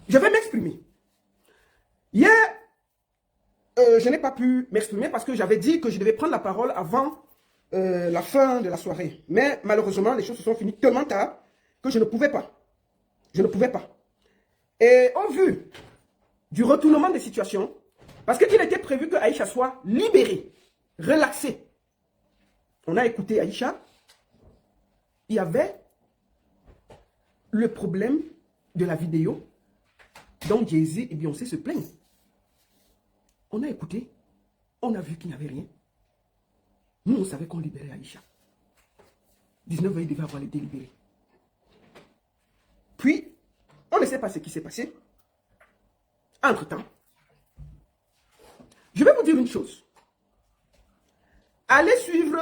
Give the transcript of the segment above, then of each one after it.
Je vais m'exprimer. Hier, je n'ai pas pu m'exprimer parce que j'avais dit que je devais prendre la parole avant la fin de la soirée. Mais malheureusement, les choses se sont finies tellement tard que je ne pouvais pas. Je ne pouvais pas. Et au vu du retournement des situations, parce qu'il était prévu que Aïcha soit libérée, relaxée. On a écouté Aïcha. Il y avait le problème de la vidéo dont Jay-Z et Beyoncé se plaignent. On a écouté, on a vu qu'il n'y avait rien. Nous, on savait qu'on libérait Aïcha. 19 ans, il devait avoir été libéré. Puis, on ne sait pas ce qui s'est passé. Entre-temps, je vais vous dire une chose. Allez suivre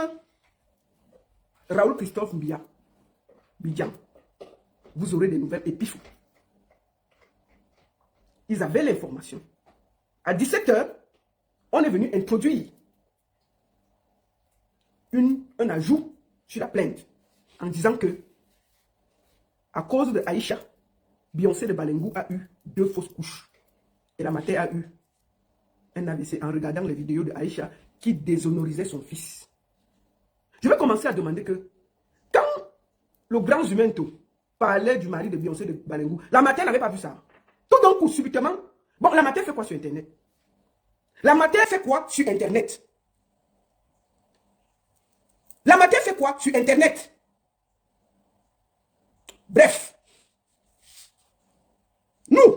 Raoul Christophe Bidjan. Vous aurez des nouvelles épiphes. Ils avaient l'information. À 17 h, on est venu introduire un ajout sur la plainte en disant que, à cause de Aïcha, Beyoncé de Balengou a eu 2 fausses couches. Et la mater a eu un AVC en regardant les vidéos de Aïcha qui déshonorisait son fils. Je vais commencer à demander que, quand le grand Zumento parlait du mari de Beyoncé de Balengou, la mater n'avait pas vu ça. Tout d'un coup, subitement, bon, la mater fait quoi sur Internet? La mater fait quoi sur Internet? La mater fait quoi sur Internet? Bref, nous,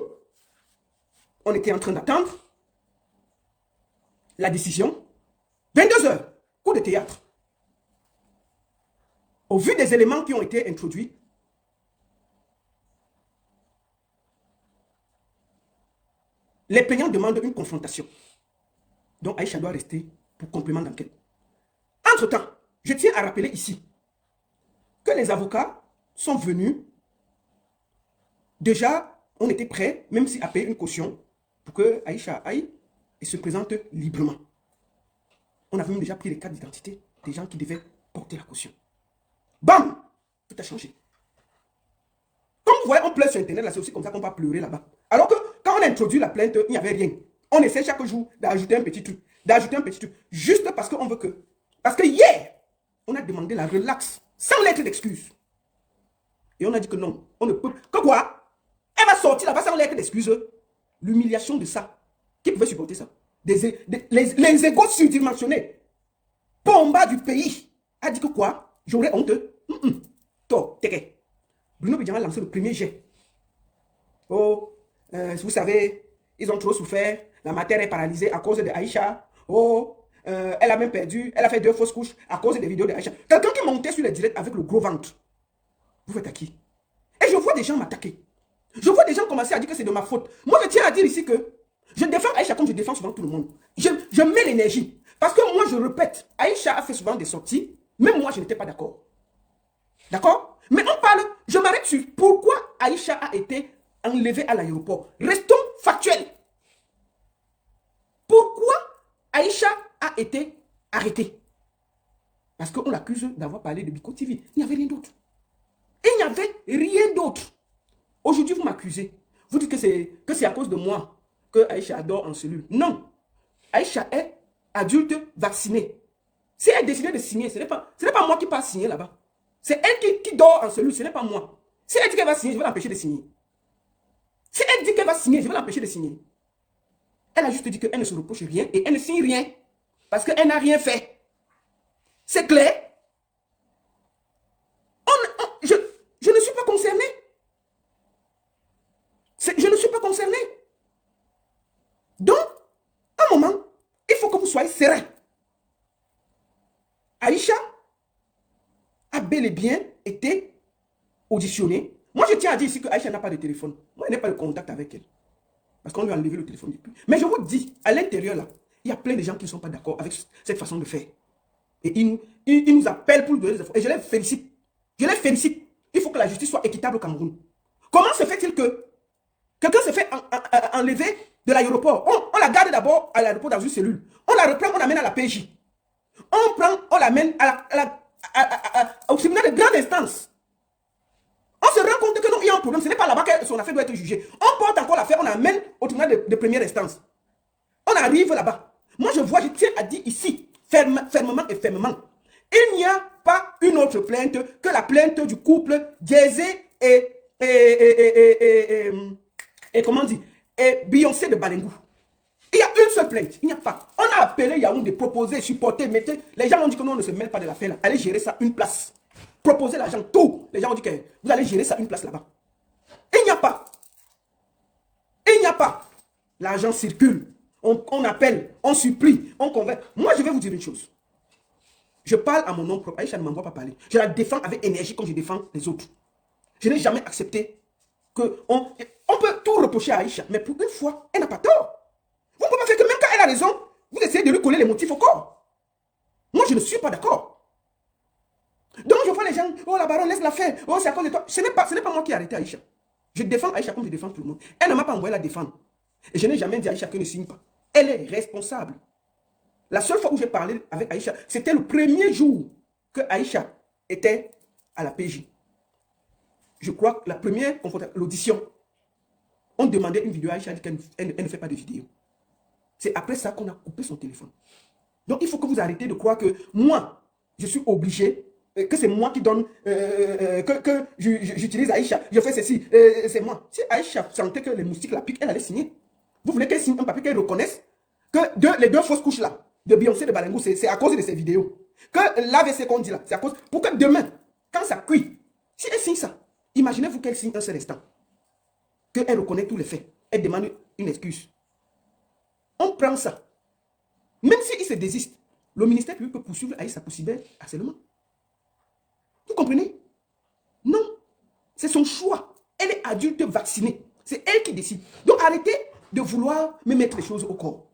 on était en train d'attendre la décision. 22 h, coup de théâtre. Au vu des éléments qui ont été introduits, les plaignants demandent une confrontation. Donc Aïcha doit rester pour complément d'enquête. Entre-temps, je tiens à rappeler ici que les avocats sont venus. Déjà, on était prêts, même si à payer une caution, pour que Aïcha aille et se présente librement. On avait même déjà pris les cartes d'identité des gens qui devaient porter la caution. Bam! Tout a changé. Comme vous voyez, on pleure sur Internet, là, c'est aussi comme ça qu'on va pleurer là-bas. Alors que quand on a introduit la plainte, il n'y avait rien. On essaie chaque jour d'ajouter un petit truc, juste parce qu'on veut que... Parce que hier, on a demandé la relaxe, sans lettre d'excuse. Et on a dit que non, on ne peut... Que quoi? Elle va sortir là-bas sans lettre d'excuse. L'humiliation de ça. Qui pouvait supporter ça? Les égos surdimensionnés. Pomba du pays a dit que quoi? J'aurais honte. Bruno Bidjan a lancé le premier jet. Oh, vous savez, ils ont trop souffert. La matière est paralysée à cause de Aïcha. Oh, elle a même perdu. Elle a fait 2 fausses couches à cause des vidéos de Aïcha. Quelqu'un qui montait sur les directs avec le gros ventre. Vous faites à qui? Et je vois des gens m'attaquer. Je vois des gens commencer à dire que c'est de ma faute. Moi, je tiens à dire ici que je défends Aïcha comme je défends souvent tout le monde. Je mets l'énergie. Parce que moi, je répète, Aïcha a fait souvent des sorties. Même moi, je n'étais pas d'accord. D'accord? Mais on parle, je m'arrête sur pourquoi Aïcha a été enlevée à l'aéroport. Restons factuels. Pourquoi Aïcha a été arrêtée? Parce qu'on l'accuse d'avoir parlé de Biko TV. Il n'y avait rien d'autre. Il n'y avait rien d'autre. Aujourd'hui, vous m'accusez. Vous dites que c'est à cause de moi que Aïcha dort en cellule. Non. Aïcha est adulte vaccinée. Si elle décide de signer, ce n'est pas moi qui passe signer là-bas. C'est elle qui dort en cellule, ce n'est pas moi. Si elle dit qu'elle va signer, je vais l'empêcher de signer. Si elle dit qu'elle va signer, je vais l'empêcher de signer. Elle a juste dit qu'elle ne se reproche rien et elle ne signe rien. Parce qu'elle n'a rien fait. C'est clair? Je ne suis pas concerné. Je ne suis pas concerné. Donc, à un moment, il faut que vous soyez serein. Aïcha a bel et bien été auditionnée. Moi, je tiens à dire ici que Aïcha n'a pas de téléphone. Moi, elle n'a pas de contact avec elle. Parce qu'on lui a enlevé le téléphone depuis. Mais je vous dis, à l'intérieur, là, il y a plein de gens qui ne sont pas d'accord avec cette façon de faire. Et ils nous appellent pour nous donner des infos. Et je les félicite. Je les félicite. Il faut que la justice soit équitable au Cameroun. Comment se fait-il que quelqu'un se fait enlever de l'aéroport? On la garde d'abord à l'aéroport dans une cellule. On la reprend, on l'amène à la PJ. On l'amène au tribunal de grande instance. On se rend compte que non, il y a un problème, ce n'est pas là-bas que son affaire doit être jugée. On porte encore l'affaire, on amène au tribunal de première instance. On arrive là-bas. Moi, je vois, je tiens à dire ici, fermement et fermement, il n'y a pas une autre plainte que la plainte du couple Jay-Z et comment dire, et Beyoncé de Balengou. Il y a une seule plainte, il n'y a pas. On a appelé Yaoundé, proposé, supporté, mettez. Les gens ont dit que non, on ne se mêle pas de l'affaire là. Allez gérer ça une place. Proposez l'argent, tout. Les gens ont dit que vous allez gérer ça une place là-bas. Il n'y a pas. Il n'y a pas. L'argent circule. On appelle, on supplie, on convainc. Moi, je vais vous dire une chose. Je parle à mon nom propre. Aïcha ne m'envoie pas parler. Je la défends avec énergie comme je défends les autres. Je n'ai jamais accepté que on peut tout reprocher à Aïcha, mais pour une fois, elle n'a pas tort. Vous ne pouvez pas faire que même quand elle a raison, vous essayez de lui coller les motifs au corps. Moi, je ne suis pas d'accord. Donc, je vois les gens, oh la baronne, laisse-la faire. Oh, c'est à cause de toi. Ce n'est pas moi qui ai arrêté Aïcha. Je défends Aïcha comme je défends tout le monde. Elle ne m'a pas envoyé la défendre. Et je n'ai jamais dit à Aïcha qu'elle ne signe pas. Elle est responsable. La seule fois où j'ai parlé avec Aïcha, c'était le premier jour que Aïcha était à la PJ. Je crois que la première confrontation, l'audition, on demandait une vidéo à Aïcha, elle ne fait pas de vidéo. C'est après ça qu'on a coupé son téléphone. Donc il faut que vous arrêtez de croire que moi, je suis obligé, que c'est moi qui donne, que j'utilise Aïcha, je fais ceci, c'est moi. Si Aïcha sentait que les moustiques la piquent, elle allait signer. Vous voulez qu'elle signe un papier, qu'elle reconnaisse que les deux fausses couches là, de Beyoncé de Balengou, c'est à cause de ces vidéos. Que l'AVC qu'on dit là, c'est à cause. Pour que demain, quand ça cuit, si elle signe ça, imaginez-vous qu'elle signe un seul instant. Qu'elle reconnaît tous les faits. Elle demande une excuse. On prend ça. Même s'il se désiste, le ministère public peut poursuivre Aïssa pour cyberharcèlement. Vous comprenez? Non. C'est son choix. Elle est adulte vaccinée. C'est elle qui décide. Donc arrêtez de vouloir me mettre les choses au corps.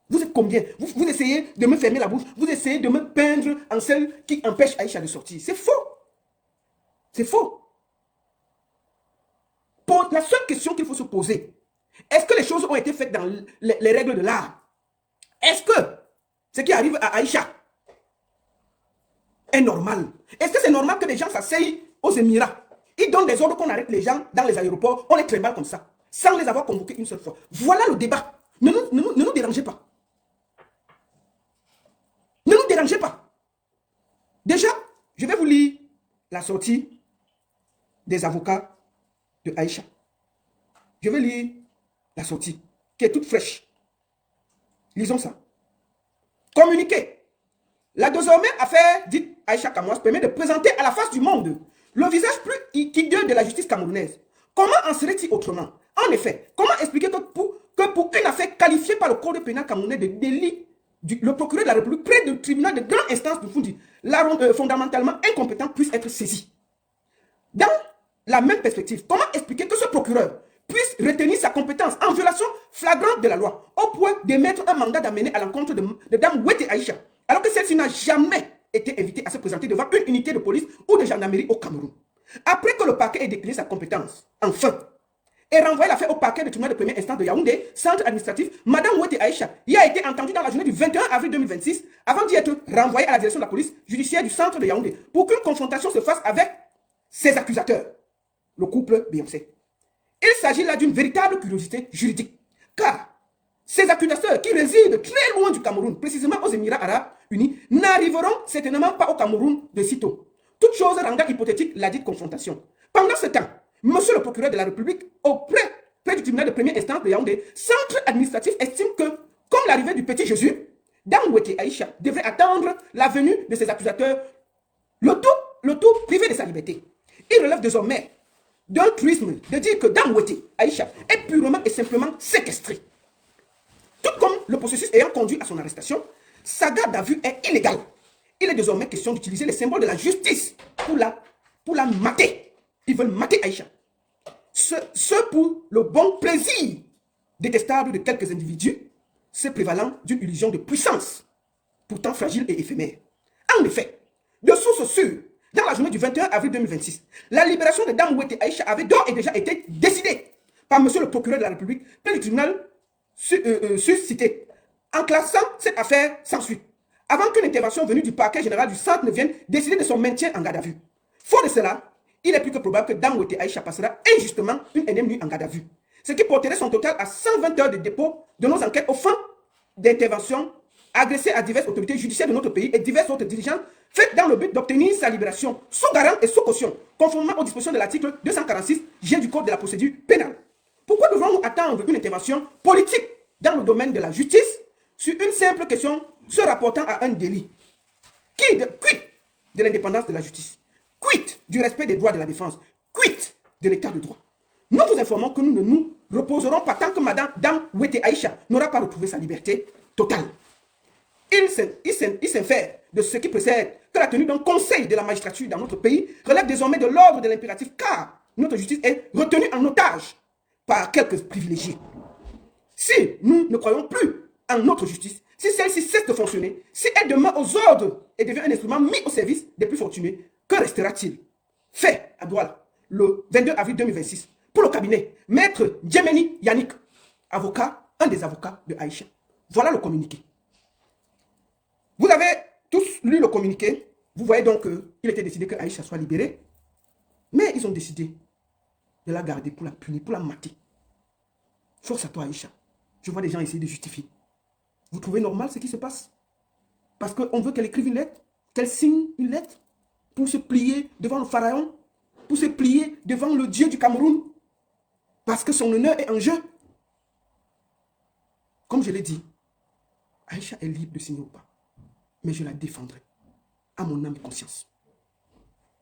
Vous êtes combien? Vous essayez de me fermer la bouche. Vous essayez de me peindre en celle qui empêche Aïcha de sortir. C'est faux. C'est faux. Pour la seule question qu'il faut se poser, est-ce que les choses ont été faites dans les règles de l'art? Est-ce que ce qui arrive à Aïcha est normal? Est-ce que c'est normal que les gens s'asseyent aux Émirats? Ils donnent des ordres qu'on arrête les gens dans les aéroports, on les trimballe comme ça, sans les avoir convoqués une seule fois. Voilà le débat. Ne nous dérangez pas. Ne nous dérangez pas. Déjà, je vais vous lire la sortie des avocats de Aïcha. Je vais lire la sortie, qui est toute fraîche. Lisons ça. Communiqué. La désormais affaire dite Aïcha Kamwas permet de présenter à la face du monde le visage plus hideeux de la justice camerounaise. Comment en serait-il autrement? En effet, comment expliquer que pour une affaire qualifiée par le code pénal camerounais de délit, le procureur de la République près du tribunal de grande instance de Foundi, fondamentalement incompétent, puisse être saisi? Dans la même perspective, comment expliquer que ce procureur puisse retenir sa compétence en violation flagrante de la loi, au point d'émettre un mandat d'amener à l'encontre de Dame Wete Aïcha, alors que celle-ci n'a jamais été invitée à se présenter devant une unité de police ou de gendarmerie au Cameroun? Après que le parquet ait décliné sa compétence, enfin, et renvoyé l'affaire au parquet de tribunal de première instance de Yaoundé, centre administratif, Madame Wete Aïcha y a été entendue dans la journée du 21 avril 2026, avant d'y être renvoyée à la direction de la police judiciaire du centre de Yaoundé, pour qu'une confrontation se fasse avec ses accusateurs, le couple Beyoncé. Il s'agit là d'une véritable curiosité juridique, car ces accusateurs qui résident très loin du Cameroun, précisément aux Émirats Arabes Unis, n'arriveront certainement pas au Cameroun de sitôt. Toute chose rendant hypothétique la dite confrontation. Pendant ce temps, monsieur le procureur de la République, près du tribunal de première instance de Yaoundé, centre administratif, estime que, comme l'arrivée du petit Jésus, Dame Wete Aïcha devrait attendre la venue de ses accusateurs, le tout privé de sa liberté. Il relève désormais d'un truisme de dire que Dame Wete Aïcha est purement et simplement séquestrée. Tout comme le processus ayant conduit à son arrestation, sa garde à vue est illégale. Il est désormais question d'utiliser les symboles de la justice pour la mater. Ils veulent mater Aïcha. Ce pour le bon plaisir détestable de quelques individus, se prévalant d'une illusion de puissance, pourtant fragile et éphémère. En effet, de source sûre, dans la journée du 21 avril 2026, la libération de Dame Wete Aïcha avait d'ores et déjà été décidée par monsieur le procureur de la République près du tribunal suscité, en classant cette affaire sans suite, avant qu'une intervention venue du parquet général du centre ne vienne décider de son maintien en garde à vue. Faute de cela, il est plus que probable que Dame Wete Aïcha passera injustement une énième nuit en garde à vue. Ce qui porterait son total à 120 heures de dépôt de nos enquêtes aux fins d'intervention adressées à diverses autorités judiciaires de notre pays et diverses autres dirigeants faites dans le but d'obtenir sa libération sous garant et sous caution, conformément aux dispositions de l'article 246 G du Code de la procédure pénale. Pourquoi devons-nous attendre une intervention politique dans le domaine de la justice sur une simple question se rapportant à un délit? Quid de l'indépendance de la justice? Quid du respect des droits de la défense? Quid de l'état de droit? Nous vous informons que nous ne nous reposerons pas tant que Madame Dame Wete Aïcha n'aura pas retrouvé sa liberté totale. Il s'infère de ce qui précède que la tenue d'un conseil de la magistrature dans notre pays relève désormais de l'ordre de l'impératif car notre justice est retenue en otage par quelques privilégiés. Si nous ne croyons plus en notre justice, si celle-ci cesse de fonctionner, si elle demeure aux ordres et devient un instrument mis au service des plus fortunés, que restera-t-il? Fait à Douala, le 22 avril 2026, pour le cabinet, Maître Djemeni Yannick, avocat, un des avocats de Aïcha. Voilà le communiqué. Vous avez tous lu le communiqué. Vous voyez donc qu'il était décidé que Aïcha soit libérée. Mais ils ont décidé de la garder pour la punir, pour la mater. Force à toi, Aïcha. Je vois des gens essayer de justifier. Vous trouvez normal ce qui se passe? Parce qu'on veut qu'elle écrive une lettre, qu'elle signe une lettre pour se plier devant le pharaon, pour se plier devant le Dieu du Cameroun, parce que son honneur est en jeu. Comme je l'ai dit, Aïcha est libre de signer ou pas. Mais je la défendrai à mon âme et conscience.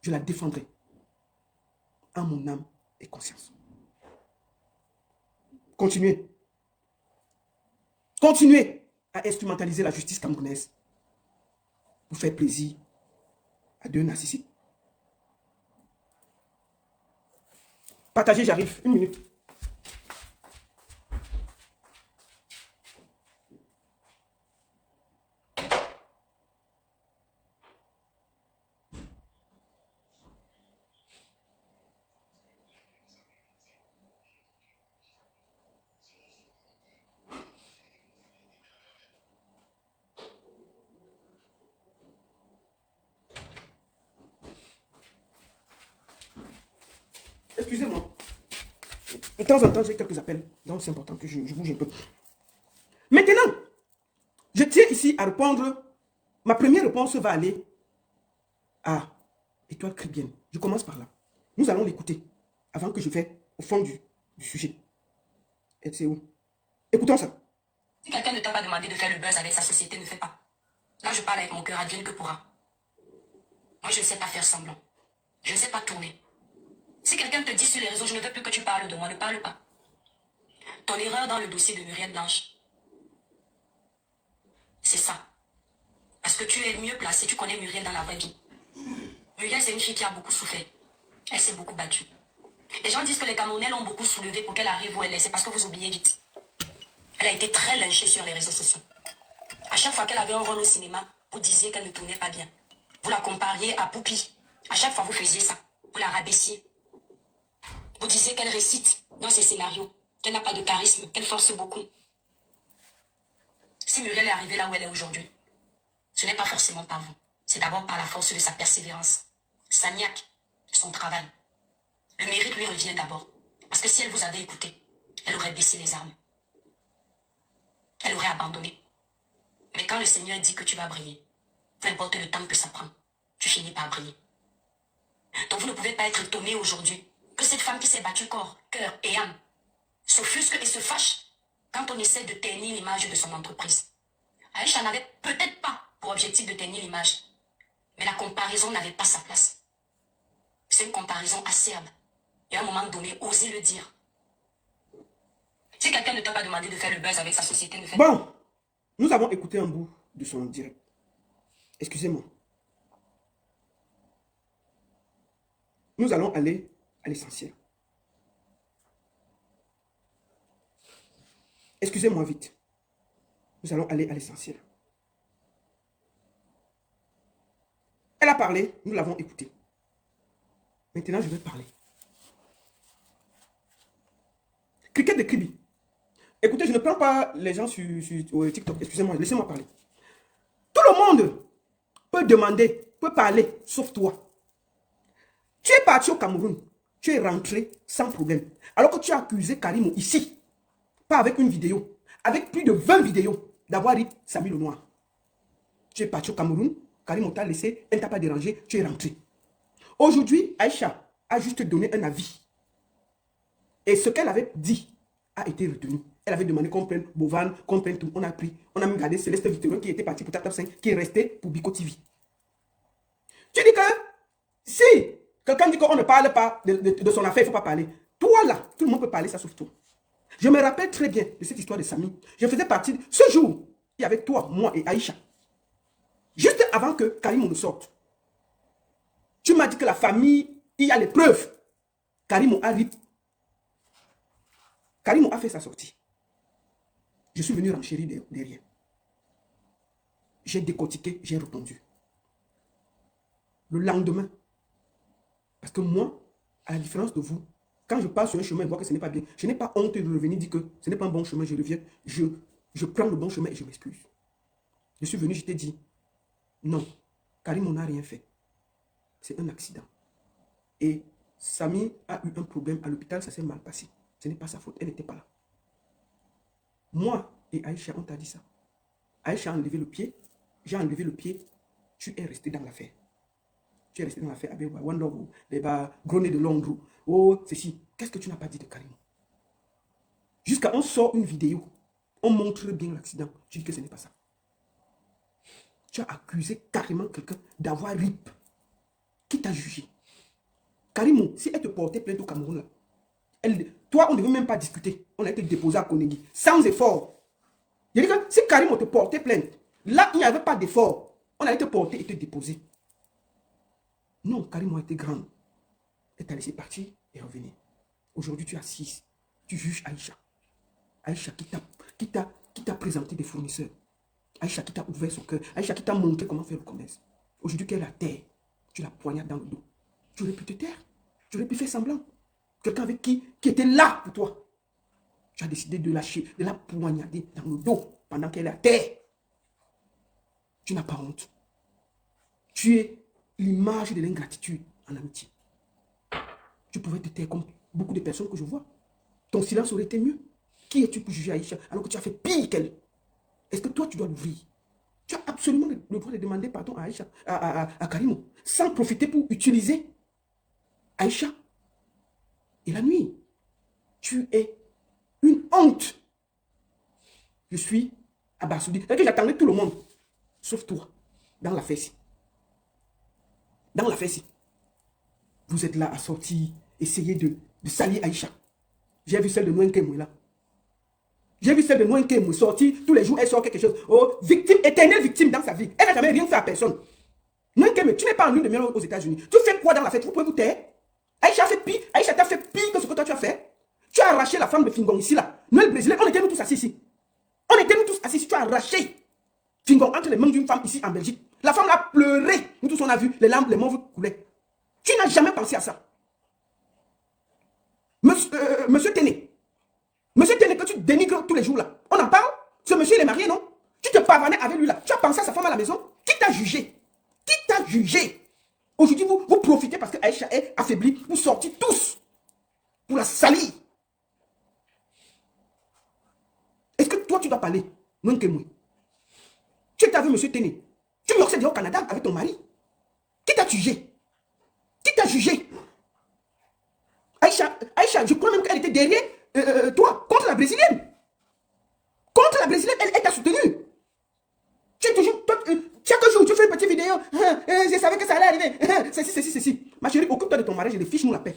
Je la défendrai à mon âme et conscience. Continuez. Continuez à instrumentaliser la justice camerounaise pour faire plaisir à deux narcissiques. Partagez, j'arrive. Une minute. Excusez-moi. De temps en temps, j'ai quelques appels. Donc, c'est important que je bouge un peu. Maintenant, je tiens ici à répondre. Ma première réponse va aller à Étoile Caribbeenne. Je commence par là. Nous allons l'écouter avant que je vais au fond du sujet. Et c'est où? Écoutons ça. Si quelqu'un ne t'a pas demandé de faire le buzz avec sa société, ne fais pas. Là, je parle avec mon cœur, advienne que pourra. Moi, je ne sais pas faire semblant. Je ne sais pas tourner. Si quelqu'un te dit sur les réseaux, je ne veux plus que tu parles de moi, ne parle pas. Ton erreur dans le dossier de Muriel Blanche, c'est ça. Parce que tu es mieux placé, tu connais Muriel dans la vraie vie. Muriel, c'est une fille qui a beaucoup souffert. Elle s'est beaucoup battue. Les gens disent que les Camerounais l'ont beaucoup soulevée pour qu'elle arrive où elle est. C'est parce que vous oubliez vite. Elle a été très lynchée sur les réseaux sociaux. À chaque fois qu'elle avait un rôle au cinéma, vous disiez qu'elle ne tournait pas bien. Vous la compariez à Poupi. À chaque fois, vous faisiez ça. Vous la rabaissiez. Vous disiez qu'elle récite dans ses scénarios, qu'elle n'a pas de charisme, qu'elle force beaucoup. Si Muriel est arrivée là où elle est aujourd'hui, ce n'est pas forcément par vous. C'est d'abord par la force de sa persévérance, sa niaque, son travail. Le mérite lui revient d'abord. Parce que si elle vous avait écouté, elle aurait baissé les armes. Elle aurait abandonné. Mais quand le Seigneur dit que tu vas briller, peu importe le temps que ça prend, tu finis par briller. Donc vous ne pouvez pas être étonné aujourd'hui que cette femme qui s'est battue corps, cœur et âme s'offusque et se fâche quand on essaie de ternir l'image de son entreprise. Aïcha n'avait peut-être pas pour objectif de ternir l'image, mais la comparaison n'avait pas sa place. C'est une comparaison acerbe. Et à un moment donné, osez le dire. Si quelqu'un ne t'a pas demandé de faire le buzz avec sa société, ne fait pas. Bon, nous avons écouté un bout de son direct. Excusez-moi. Nous allons aller à l'essentiel. Excusez-moi vite. Nous allons aller à l'essentiel. Elle a parlé, nous l'avons écoutée. Maintenant, je vais parler. Cricket de Kribi. Écoutez, je ne prends pas les gens sur TikTok. Excusez-moi, laissez-moi parler. Tout le monde peut demander, peut parler, sauf toi. Tu es parti au Cameroun. Tu es rentré sans problème. Alors que tu as accusé Karim ici, pas avec une vidéo, avec plus de 20 vidéos, d'avoir dit Samy le Noir. Tu es parti au Cameroun, Karim t'a laissé, elle ne t'a pas dérangé, tu es rentré. Aujourd'hui, Aïcha a juste donné un avis. Et ce qu'elle avait dit a été retenu. Elle avait demandé qu'on prenne Bovan, qu'on prenne tout. On a pris. On a même gardé Céleste Victorin qui était parti pour Tap 5, qui est resté pour Bico TV. Tu dis que si quelqu'un dit qu'on ne parle pas de son affaire, il ne faut pas parler. Toi là, tout le monde peut parler, ça sauf toi. Je me rappelle très bien de cette histoire de Samy. Je faisais partie de ce jour, il y avait toi, moi et Aïcha. Juste avant que Karim nous sorte. Tu m'as dit que la famille, il y a les preuves. Karim arrive. Karim a fait sa sortie. Je suis venu renchérir derrière. J'ai décortiqué, j'ai répondu. Le lendemain, parce que moi, à la différence de vous, quand je passe sur un chemin et vois que ce n'est pas bien, je n'ai pas honte de revenir dire que ce n'est pas un bon chemin, je reviens, je prends le bon chemin et je m'excuse. Je suis venu, je t'ai dit, non, Karim n'a rien fait. C'est un accident. Et Samy a eu un problème à l'hôpital, ça s'est mal passé. Ce n'est pas sa faute, elle n'était pas là. Moi et Aïcha, on t'a dit ça. Aïcha a enlevé le pied, j'ai enlevé le pied, tu es resté dans l'affaire. Tu es resté dans l'affaire avec Wonder, les Grenet de Londres. Oh, ceci. Qu'est-ce que tu n'as pas dit de Karim? Jusqu'à on sort une vidéo, on montre bien l'accident. Tu dis que ce n'est pas ça. Tu as accusé carrément quelqu'un d'avoir RIP. Qui t'a jugé? Karim, si elle te portait plainte au Cameroun, là, toi, on ne devait même pas discuter. On a été déposé à Konegi, sans effort. Je dis que si Karim te portait plainte, là, il n'y avait pas d'effort. On a été porté et été déposé. Non, Karim a été grand. Elle t'a laissé partir et revenir. Aujourd'hui, tu es assise. Tu juges Aïcha. Aïcha qui t'a présenté des fournisseurs. Aïcha qui t'a ouvert son cœur. Aïcha qui t'a montré comment faire le commerce. Aujourd'hui, qu'elle est à terre, tu la poignardes dans le dos. Tu aurais pu te taire. Tu aurais pu faire semblant. Quelqu'un avec qui était là pour toi. Tu as décidé de lâcher, de la poignarder dans le dos pendant qu'elle est à terre. Tu n'as pas honte. Tu es l'image de l'ingratitude en amitié. Tu pouvais te taire comme beaucoup de personnes que je vois. Ton silence aurait été mieux. Qui es-tu pour juger Aïcha alors que tu as fait pire qu'elle? Est-ce que toi, tu dois l'ouvrir? Tu as absolument le droit de demander pardon à Aïcha, à Karim, sans profiter pour utiliser Aïcha. Et la nuit, tu es une honte. Je suis abasourdi. C'est que j'attendais tout le monde, sauf toi, dans la fesse. Dans la fesse. Vous êtes là à sortir, essayer de salir Aïcha. J'ai vu celle de Nouenkem là. J'ai vu celle de Nouenkem sortir, tous les jours elle sort quelque chose. Oh, victime, éternelle victime dans sa vie. Elle n'a jamais rien fait à personne. Nouenkem, tu n'es pas en lune de miel aux États-Unis. Tu fais quoi dans la fête? Vous pouvez vous taire? Aïcha a fait pire. Aïcha t'a fait pire que ce que toi tu as fait. Tu as arraché la femme de Fingon ici là. Noël Brésilien, on était nous tous assis ici. On était nous tous assis ici. Tu as arraché Fingon entre les mains d'une femme ici en Belgique. La femme a pleuré. Nous tous on a vu les larmes, les mauves couler. Tu n'as jamais pensé à ça. Monsieur Téné. Monsieur Téné que tu dénigres tous les jours là. On en parle? Ce monsieur il est marié, non? Tu te pavanais avec lui là. Tu as pensé à sa femme à la maison? Qui t'a jugé? Qui t'a jugé? Aujourd'hui, vous profitez parce que Aïcha est affaiblie. Vous sortez tous pour la salir. Est-ce que toi, tu dois parler? Non, que moi. Tu étais avec M. Téné. Tu me déjà au Canada avec ton mari. Qui t'a jugé? Qui t'a jugé? Aïcha, je crois même qu'elle était derrière toi, contre la Brésilienne. Contre la Brésilienne, elle t'a soutenu. Tu es toujours... chaque jour, tu fais une petite vidéo. Je savais que ça allait arriver. Ceci. Ma chérie, occupe-toi de ton mariage et fiche-nous la paix.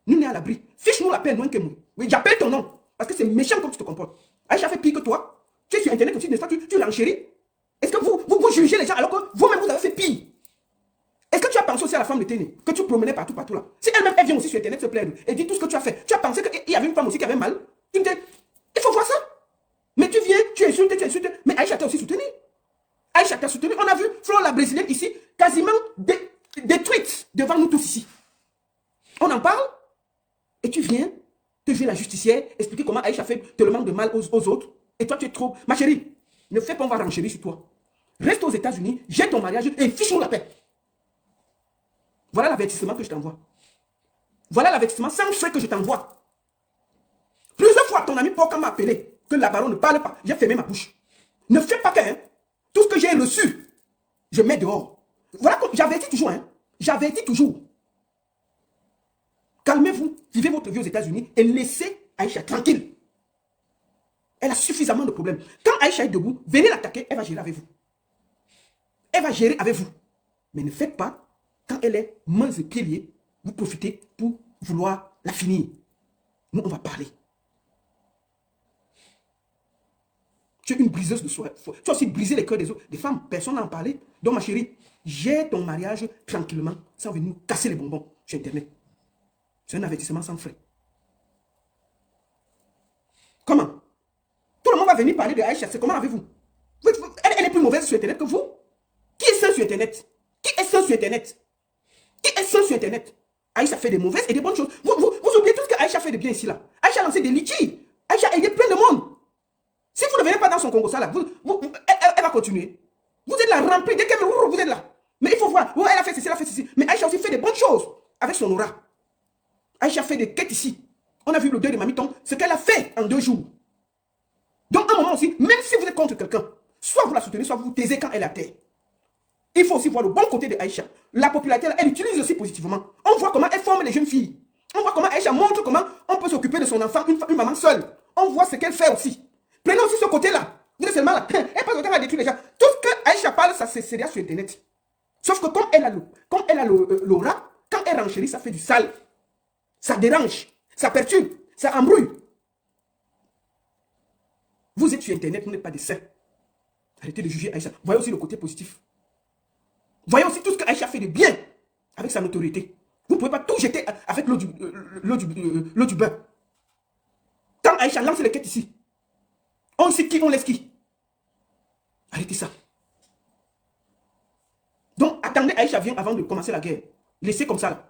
Nous, on est à l'abri. Fiche-nous la paix, loin que moi. Oui, j'appelle ton nom. Parce que c'est méchant comme tu te comportes. Aïcha fait pire que toi. Tu es sur Internet aussi, n'est-ce pas? Tu l'enchéris. Est-ce que vous jugez les gens alors que vous-même, vous avez fait pire? Est-ce que tu as pensé aussi à la femme de Téné que tu promenais partout là? Si elle-même, elle vient aussi sur Internet se plaindre et dit tout ce que tu as fait, tu as pensé qu'il y avait une femme aussi qui avait mal? Il faut voir ça. Mais tu viens, tu insultes. Mais Aïcha t'a aussi soutenu. Aïcha t'a soutenu. On a vu Flore la Brésilienne ici, quasiment détruite devant nous tous ici. On en parle et tu viens te jouer la justicière, expliquer comment Aïcha fait tellement de mal aux autres. Et toi, tu es trop... Ma chérie, ne fais pas, on va renchérir sur toi. Reste aux États-Unis, jette ton mariage et fiche-nous la paix. Voilà l'avertissement que je t'envoie. Voilà l'avertissement sans frais que je t'envoie. Plusieurs fois, ton ami Poka m'a appelé que la baronne ne parle pas. J'ai fermé ma bouche. Ne fais pas qu'un. Tout ce que j'ai reçu, je mets dehors. Voilà, j'avertis toujours. J'avertis toujours. Calmez-vous, vivez votre vie aux États-Unis et laissez Aïcha tranquille. Elle a suffisamment de problèmes. Quand Aïcha est debout, venez l'attaquer, elle va gérer avec vous. Elle va gérer avec vous. Mais ne faites pas, quand elle est mains et pieds liés, vous profitez pour vouloir la finir. Nous, on va parler. Tu es une briseuse de soi. Tu as aussi brisé les cœurs des autres. Des femmes, personne n'a en parlé. Donc, ma chérie, j'ai ton mariage tranquillement, sans venir nous casser les bonbons sur Internet. C'est un avertissement sans frais. Comment? Tout le monde va venir parler de Aïcha. C'est comment avec vous? Elle est plus mauvaise sur Internet que vous? Qui est sain sur Internet? Qui est sain sur Internet? Qui est sain sur Internet? Aïcha fait des mauvaises et des bonnes choses. Vous oubliez tout ce que Aïcha fait de bien ici là. Aïcha a lancé des litiges. Aïcha a aidé plein de monde. Si vous ne venez pas dans son Congo, ça là, elle va continuer. Vous êtes là rempli, dès qu'elle vous êtes là. Mais il faut voir, elle a fait ceci, elle a fait ceci. Mais Aïcha aussi fait des bonnes choses avec son aura. Aïcha fait des quêtes ici. On a vu le deuil de Mamiton, ce qu'elle a fait en 2 jours. Donc à un moment aussi, même si vous êtes contre quelqu'un, soit vous la soutenez, soit vous vous taisez quand elle est à terre. Il faut aussi voir le bon côté de Aïcha. La popularité, elle utilise aussi positivement. On voit comment elle forme les jeunes filles. On voit comment Aïcha montre comment on peut s'occuper de son enfant, une maman seule. On voit ce qu'elle fait aussi. Prenez aussi ce côté-là. Vous êtes seulement là. Elle passe le temps à détruire les gens. Tout ce que Aïcha parle, ça c'est derrière sur Internet. Sauf que comme elle a l'aura, quand elle renchérit, ça fait du sale. Ça dérange, ça perturbe, ça embrouille. Vous êtes sur Internet, vous n'êtes pas des saints. Arrêtez de juger Aïcha. Voyez aussi le côté positif. Voyez aussi tout ce que Aïcha fait de bien avec sa notoriété. Vous ne pouvez pas tout jeter avec l'eau du bain. Quand Aïcha lance les quêtes ici, on sait qui, on laisse qui. Arrêtez ça. Donc, attendez, Aïcha vient avant de commencer la guerre. Laissez comme ça là.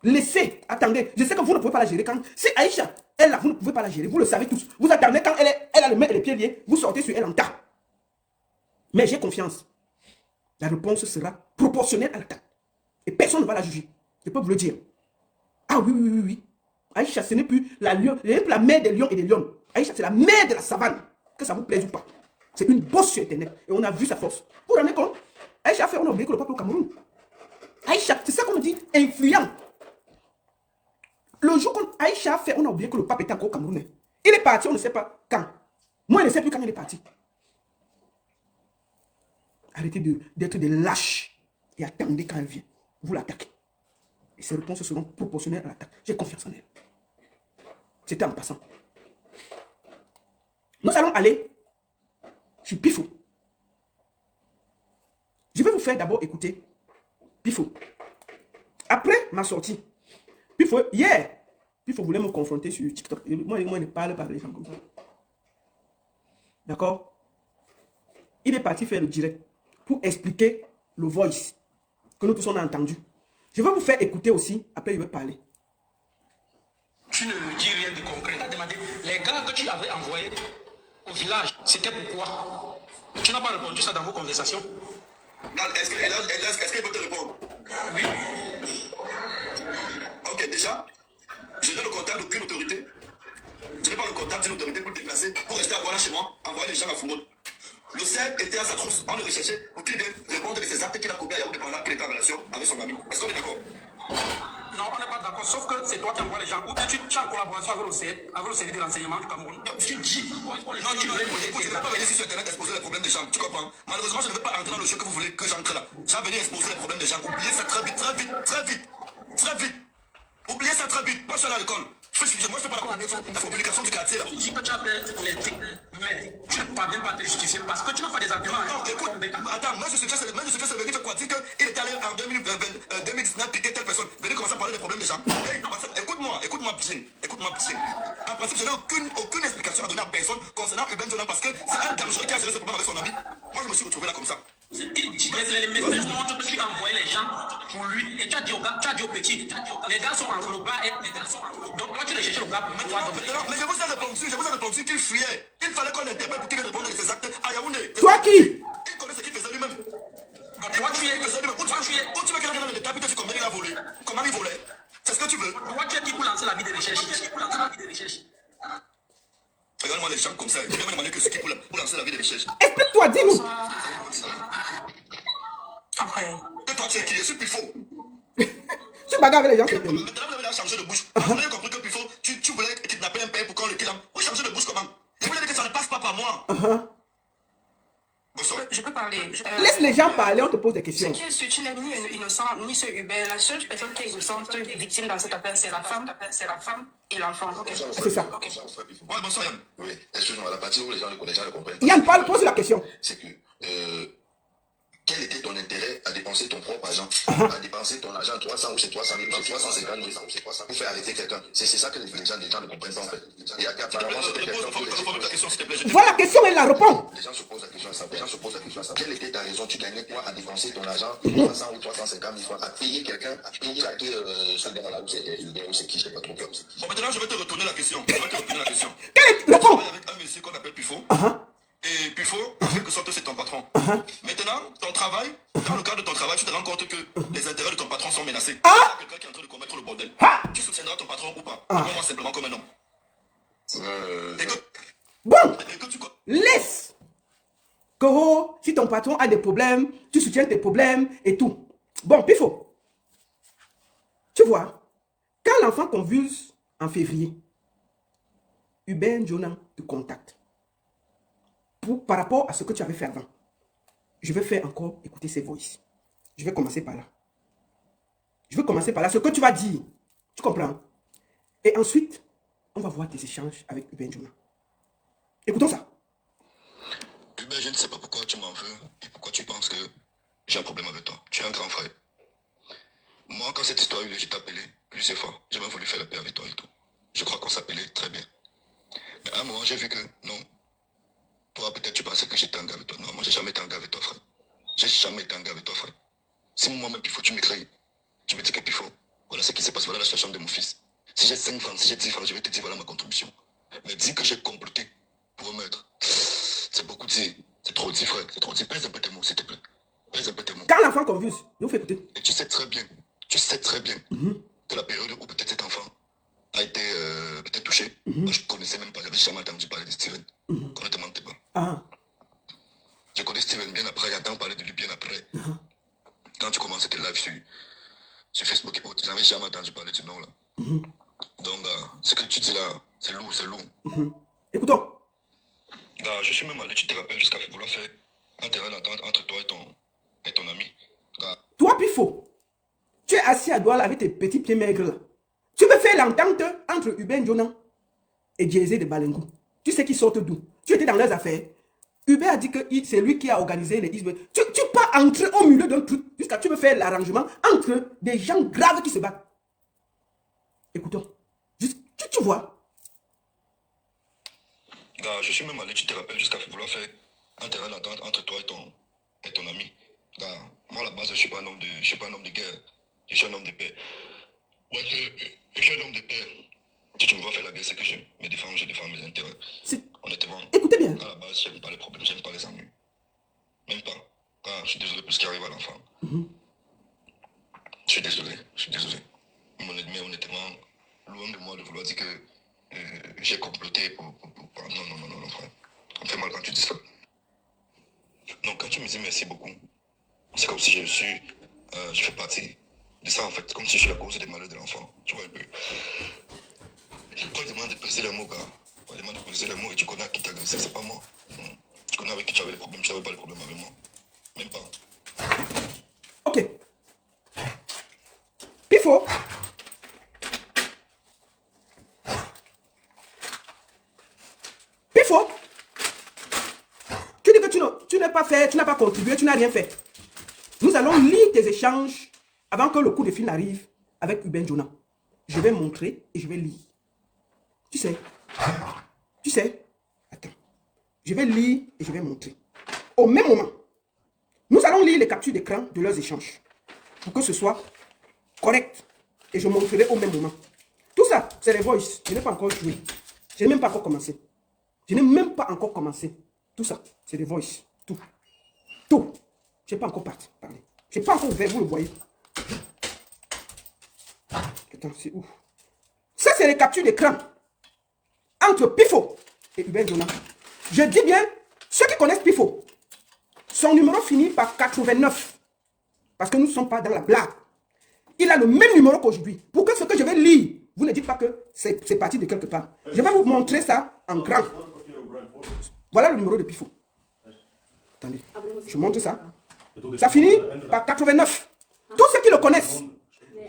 Laissez, attendez. Je sais que vous ne pouvez pas la gérer. Si Aïcha est là, vous ne pouvez pas la gérer. Vous le savez tous. Vous attendez quand elle a les mains et les pieds liés, vous sortez sur elle en tas. Mais j'ai confiance. La réponse sera proportionnelle à l'attaque. Et personne ne va la juger. Je peux vous le dire. Ah oui. Aïcha, ce n'est plus la mère des lions et des lions. Aïcha, c'est la mère de la savane. Que ça vous plaise ou pas. C'est une bosse sur Internet. Et on a vu sa force. Vous vous rendez compte? Aïcha a fait, on a oublié que le peuple au Cameroun. Aïcha, c'est ça qu'on dit, influent. Le jour qu'Aïcha a fait, on a oublié que le pape était encore au Cameroun. Il est parti, on ne sait pas quand. Moi, je ne sais plus quand il est parti. Arrêtez d'être des lâches et attendez quand elle vient. Vous l'attaquez. Et ses réponses seront proportionnelles à l'attaque. J'ai confiance en elle. C'était en passant. Nous allons aller sur Pifo. Je vais vous faire d'abord écouter Pifo. Après ma sortie, Pifo, hier, Pifo voulait me confronter sur TikTok. Moi, je ne parle pas des gens comme ça. D'accord? Il est parti faire le direct pour expliquer le voice que nous tous on a entendu. Je vais vous faire écouter aussi, après il va parler. Tu ne dis rien de concret. Tu as demandé les gars que tu avais envoyés au village, c'était pourquoi? Tu n'as pas répondu ça dans vos conversations? Est-ce qu'elle peut te répondre? Oui. Ok, déjà, je n'ai le contact d'aucune autorité. Je n'ai pas le contact d'une autorité pour te déplacer, pour rester à Guala chez moi, envoyer les gens à Foumoun. Le CEP était à sa trousse, on le recherchait pour qu'il réponde de ses actes qu'il a copiés à Yahoo pendant qu'il était en relation avec son ami. Est-ce qu'on est d'accord? Non, on n'est pas d'accord, sauf que c'est toi qui envoies les gens. Ou bien tu es en collaboration avec le CEP, avec le service de l'enseignement du Cameroun. Tu dis. Non, tu ne veux pas venir sur Internet exposer les problèmes des gens, tu comprends? Malheureusement, je ne veux pas entrer dans le jeu que vous voulez que j'entre là. J'ai venu exposer les problèmes des gens. Oubliez ça très vite. Oubliez ça très vite. Moi, je suis allé à l'école. Moi, je fais pas la communication du quartier là. Tu dis que tu as fait politique, mais tu ne parviens pas à te justifier parce que tu n'as pas des arguments. Non, écoute, attends, moi je sais que c'est venu faire quoi? Dire qu'il est allé en 2019 piquer telle personne. Venez commencer à parler des problèmes des gens. Écoute-moi bien. En principe, je n'ai aucune explication à donner à personne concernant Urbain Jonan parce que c'est un dangereux qui a géré ce problème avec son ami. Moi, je me suis retrouvé là comme ça. Les messages montrent que tu as envoyé les gens pour lui et tu as dit au gars, tu as dit au petit, les gars sont en le bas et les gars sont en le. Donc toi tu l'as cherché le gars pour toi. Mais je vous ai répondu qu'il fuyait. Il fallait qu'on l'interpelle pour qu'il réponde de ses actes à Yaoundé. Toi qui? Il connaît ce qu'il faisait lui-même. Toi tu es. Où tu veux qu'il rentre dans le détail, puisque tu comprends qu'il a volé. Comment il volait? C'est ce que tu veux. lancer la vie de recherche. Regarde-moi les gens comme ça. Je vais me demander que ce qui pour lancer la vie de recherche. Explique-toi, dis-nous. Après. Et toi, tu es qui? Je suis Pifo. Tu bagarres avec les gens, c'est Maintenant, vous avez changé de bouche. Vous avez compris que Pifo, tu voulais kidnapper un père pour qu'on le kidnappe. Vous changez de bouche comment? Je voulais dire que ça ne passe pas par moi. Bonsoir. Je peux parler. Laisse les gens parler, on te pose des Ce questions. qui est sûr, tu n'es ni innocent, ni ce Hubert. La seule personne qui est innocente, victime dans cette affaire, c'est la femme et l'enfant. Okay. C'est ça. Ouais, bonsoir Yann. Oui, excuse-moi, la partie où les gens le comprennent. Yann, parle, pose la question. C'est que, quel était ton intérêt à dépenser ton propre argent, à dépenser ton argent 300 ou c'est 300 000, 350 000 ou c'est 300 pour faire arrêter quelqu'un? C'est ça que les gens ne comprennent pas en fait. Et apparemment, c'est quelqu'un qui Voilà la question, elle la répond. les gens se posent la question à ça. Les gens se posent la question à ça. Quelle était ta raison? Tu gagnais quoi à dépenser ton argent 300 ou 350 000 francs à payer quelqu'un, à payer ce gars-là, ou c'est qui, je sais pas trop. Bon, maintenant, je vais te retourner la question. Quelle est Je réponse? travaille avec un monsieur qu'on appelle Pifo. Et Pifo, en quelque sorte, c'est ton patron. Maintenant, ton travail, dans le cadre de ton travail, tu te rends compte que les intérêts de ton patron sont menacés. Il y a quelqu'un qui est en train de commettre le bordel. Tu soutiendras ton patron ou pas? Moi, simplement comme un homme. Bon, Et que tu... laisse. Koro, si ton patron a des problèmes, tu soutiens tes problèmes et tout. Bon, Pifo. Tu vois, quand l'enfant convulse en février, Hubert Jonah te contacte. Par rapport à ce que tu avais fait avant. Je vais faire encore écouter ses voices. Je vais commencer par là. Je vais commencer par là. Ce que tu vas dire. Tu comprends? Et ensuite, on va voir tes échanges avec Hubert Jonah. Écoutons ça. Hubert, je ne sais pas pourquoi tu m'en veux et pourquoi tu penses que j'ai un problème avec toi. Tu es un grand frère. Moi, quand cette histoire a eu lieu, je t'ai appelé plusieurs fois. J'ai même voulu faire la paix avec toi et tout. Je crois qu'on s'appelait très bien. Mais à un moment, j'ai vu que non. Toi, peut-être tu pensais que j'étais un gars avec toi. Non, moi, j'ai jamais été un gars avec toi, frère. J'ai jamais été un gars avec toi, frère. Si moi-même, Pifo, tu m'écris, tu me dis que Pifo, voilà ce qui se passe, voilà la situation de mon fils. Si j'ai 5 francs, si j'ai 10 francs, je vais te dire voilà ma contribution. Mais dis que j'ai comploté pour me mettre. C'est beaucoup dit. C'est trop dit, frère. C'est trop dit. Pèse un peu tes mots, s'il te plaît. Pèse un peu tes mots. Quand l'enfant convulse, il vous fait écouter. Et tu sais très bien que la période où peut-être cet enfant a été peut-être touché, moi, je ne connaissais même pas, j'avais jamais entendu parler de Steven. Qu'on ne te mentait pas. Je connais Steven bien après, j'entends parler de lui bien après. Quand tu commençais tes lives sur Facebook et autres, j'avais jamais entendu parler de ce nom-là. Donc, ce que tu dis là, c'est lourd, c'est lourd. Écoutons. Je suis même allé, tu te rappelles, jusqu'à vouloir faire un terrain d'entente entre toi et ton ami. Toi, Pifo, tu es assis à Douala avec tes petits pieds maigres là. Tu veux faire l'entente entre Hubert Jonah et Diézé de Balengou. Tu sais qu'ils sortent d'où? Tu étais dans leurs affaires. Hubert a dit que c'est lui qui a organisé les ismes. Tu pars entrer au milieu d'un truc jusqu'à tu veux faire l'arrangement entre des gens graves qui se battent. Écoutons. Tu vois? Je suis même allé, tu te rappelles, jusqu'à vouloir faire un terrain d'entente entre toi et ton ami. Moi, à la base, je ne suis pas un homme de guerre. Je suis un homme de paix. Ouais, je suis un homme de paix. Si tu me vois faire la guerre, c'est que je défends mes intérêts. Honnêtement, écoutez bien. À la base, j'aime pas les problèmes, j'aime pas les ennuis. Même pas. Je suis désolé pour ce qui arrive à l'enfant. Je suis désolé. Mais honnêtement, loin de moi de vouloir dire que j'ai comploté pour... Non, frère. Ça me fait mal quand tu dis ça. Donc, quand tu me dis merci beaucoup, c'est comme si je fais partie de ça, en fait. Comme si je suis la cause des malheurs de l'enfant. Tu vois un peu. Quand il demande de peser les mots, gars, quand il demande de peser les mots et tu connais à qui t'as agressé, c'est pas moi. Tu connais avec qui tu avais les problèmes, tu n'avais pas les problèmes avec moi. Même pas. Ok. Pifo. Pifo. Tu dis que tu n'as pas fait, tu n'as pas contribué, tu n'as rien fait. Nous allons lire tes échanges avant que le coup de fil n'arrive avec Hubert Jonah. Je vais montrer et je vais lire. Tu sais, attends. Je vais lire et je vais montrer. Au même moment, nous allons lire les captures d'écran de leurs échanges pour que ce soit correct. Et je montrerai au même moment. Tout ça, c'est les voices. Je n'ai pas encore joué. Je n'ai même pas encore commencé. Tout ça, c'est des voices. Tout. Je n'ai pas encore parlé. Je n'ai pas encore ouvert, vous le voyez. Attends, c'est où? Ça, c'est les captures d'écran entre Pifo et Hubert Jonah. Je dis bien, ceux qui connaissent Pifo, son numéro finit par 89. Parce que nous ne sommes pas dans la blague. Il a le même numéro qu'aujourd'hui. Pour que ce que je vais lire, vous ne dites pas que c'est parti de quelque part. Je vais vous montrer ça en grand. Voilà le numéro de Pifo. Attendez, je montre ça. Ça finit par 89. Tous ceux qui le connaissent,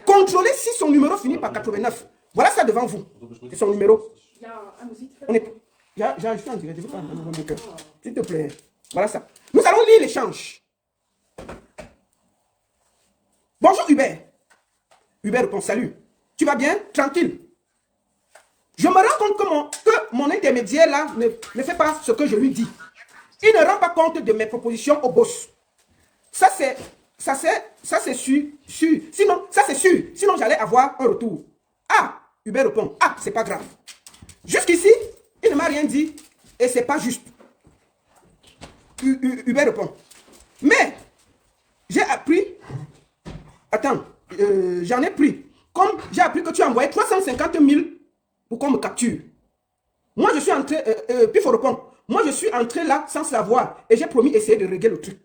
contrôlez si son numéro finit par 89. Voilà ça devant vous. C'est son numéro. On est... J'ai ajouté en direct. Je veux pas mon cœur. S'il te plaît. Voilà ça. Nous allons lire l'échange. Bonjour Hubert. Hubert répond, salut. Tu vas bien? Tranquille. Je me rends compte que mon intermédiaire là ne fait pas ce que je lui dis. Il ne rend pas compte de mes propositions au boss. Ça c'est sûr. Sinon, ça c'est sûr. Sinon, j'allais avoir un retour. Ah, Hubert répond, ah, c'est pas grave. Jusqu'ici, il ne m'a rien dit et c'est pas juste. Hubert répond, mais j'ai appris. Attends, j'en ai pris. Comme j'ai appris que tu as envoyé 350 000 pour qu'on me capture. Moi, je suis entré, puis il faut répondre. Moi, je suis entré là sans savoir et j'ai promis essayer de régler le truc.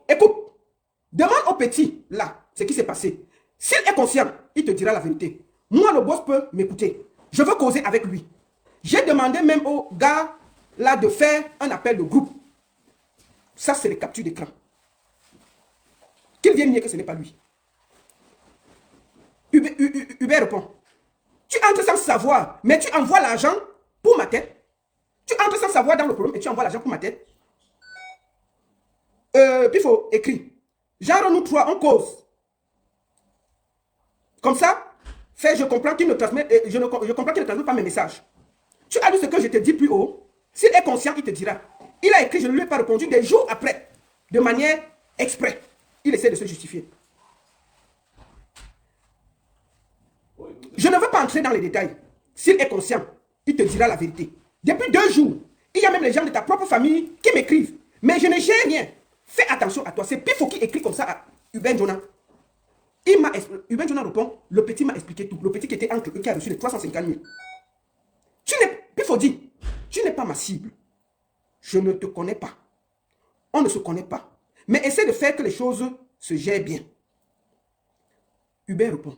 Écoute, demande au petit, là, ce qui s'est passé. S'il est conscient, il te dira la vérité. Moi, le boss peut m'écouter. Je veux causer avec lui. J'ai demandé même au gars, là, de faire un appel de groupe. Ça, c'est les captures d'écran. Qu'il vienne nier que ce n'est pas lui. Hubert répond. Tu entres sans savoir, mais tu envoies l'argent pour ma tête. Tu entres sans savoir dans le problème et tu envoies l'argent pour ma tête. Puis il faut écrire. Genre, nous trois, on cause. Comme ça, je comprends qu'il ne transmet, je comprends qu'il ne transmet pas mes messages. Tu as lu ce que je te dis plus haut. S'il est conscient, il te dira. Il a écrit, je ne lui ai pas répondu des jours après, de manière exprès. Il essaie de se justifier. Je ne veux pas entrer dans les détails. S'il est conscient, il te dira la vérité. Depuis 2 jours, il y a même les gens de ta propre famille qui m'écrivent. Mais je ne gère rien. Fais attention à toi. C'est Pifo qui écrit comme ça à Hubert Jonah. Hubert Jonah répond, le petit m'a expliqué tout. Le petit qui était entre eux, qui a reçu les 350 000. Pifo dit, tu n'es pas ma cible. Je ne te connais pas. On ne se connaît pas. Mais essaie de faire que les choses se gèrent bien. Hubert répond,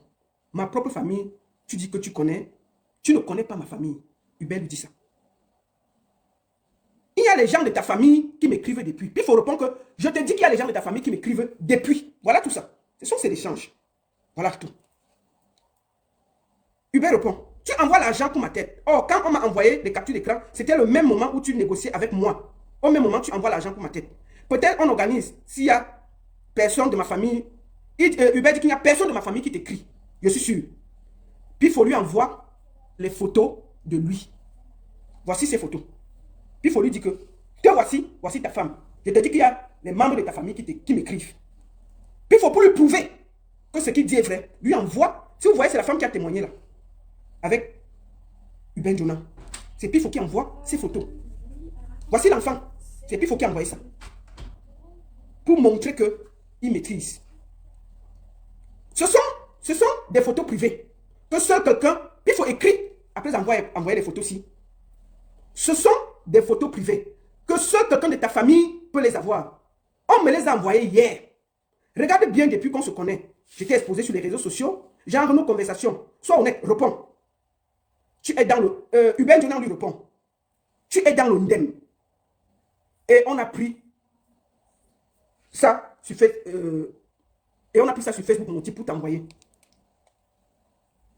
ma propre famille, tu dis que tu connais. Tu ne connais pas ma famille. Hubert lui dit ça. Il y a les gens de ta famille qui m'écrivent depuis. Puis il faut répondre que je te dis qu'il y a les gens de ta famille qui m'écrivent depuis. Voilà tout ça. Ce sont ces échanges. Voilà tout. Hubert répond, tu envoies l'argent pour ma tête. Or, quand on m'a envoyé les captures d'écran, c'était le même moment où tu négociais avec moi. Au même moment, tu envoies l'argent pour ma tête. Peut-être on organise. S'il y a personne de ma famille, Hubert dit qu'il n'y a personne de ma famille qui t'écrit. Je suis sûr. Puis il faut lui envoyer les photos de lui. Voici ces photos. Puis il faut lui dire que, te voici ta femme. Je te dis qu'il y a les membres de ta famille qui m'écrivent. Puis il faut pour lui prouver que ce qu'il dit est vrai. Lui envoie. Si vous voyez, c'est la femme qui a témoigné là. Avec Hubert Jonah. C'est Pifo qui envoie ces photos. Voici l'enfant. C'est Pifo qui a envoyé ça. Pour montrer qu'il maîtrise. Ce sont des photos privées. Que seul quelqu'un, Pifo écrit, après envoyer les photos ici. Ce sont des photos privées. Que seul quelqu'un de ta famille peut les avoir. On me les a envoyées hier. Regarde bien depuis qu'on se connaît. J'étais exposé sur les réseaux sociaux. Genre nos conversations. Sois honnête, réponds. Tu es dans le... Hubert Jonah lui répond. Tu es dans le NDEM. Et on a pris ça sur Facebook. Et on a pris ça sur Facebook, mon type, pour t'envoyer.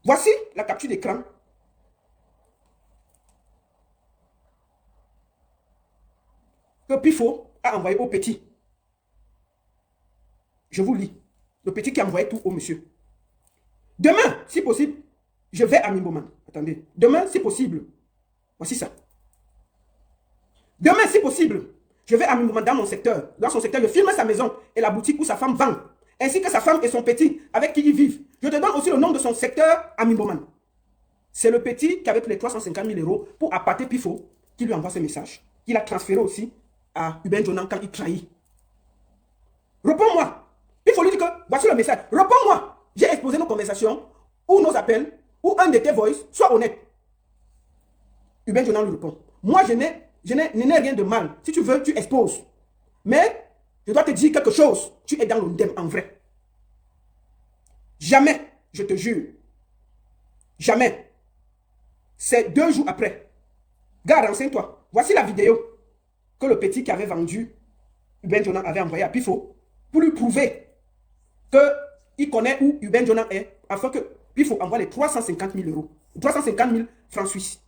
Voici la capture d'écran. Que Pifo a envoyé au petit. Je vous lis. Le petit qui a envoyé tout au monsieur. Demain, si possible, je vais à Mimboman. Attendez. Demain, si possible. Voici ça. Demain, si possible, je vais à Mimboman dans mon secteur. Dans son secteur, je filme sa maison et la boutique où sa femme vend. Ainsi que sa femme et son petit avec qui ils vivent. Je te donne aussi le nom de son secteur à Mimboman. C'est le petit qui avait pris les 350 000 € pour appâter Pifo qui lui envoie ce message. Il a transféré aussi à Hubert Jonah quand il trahit. Réponds-moi. Il faut lui dire que voici le message. Réponds-moi. J'ai exposé nos conversations ou nos appels ou un de tes voice, sois honnête. Urbain Jonah lui répond. Moi, je n'ai rien de mal. Si tu veux, tu exposes. Mais, je dois te dire quelque chose. Tu es dans l'ondem en vrai. Jamais, je te jure. Jamais. C'est 2 jours après. Gars, renseigne-toi. Voici la vidéo que le petit qui avait vendu, Urbain Jonah avait envoyé à Pifo pour lui prouver qu'il connaît où Urbain Jonah est, afin que Pifo envoie les 350 000 euros, 350 000 francs suisses.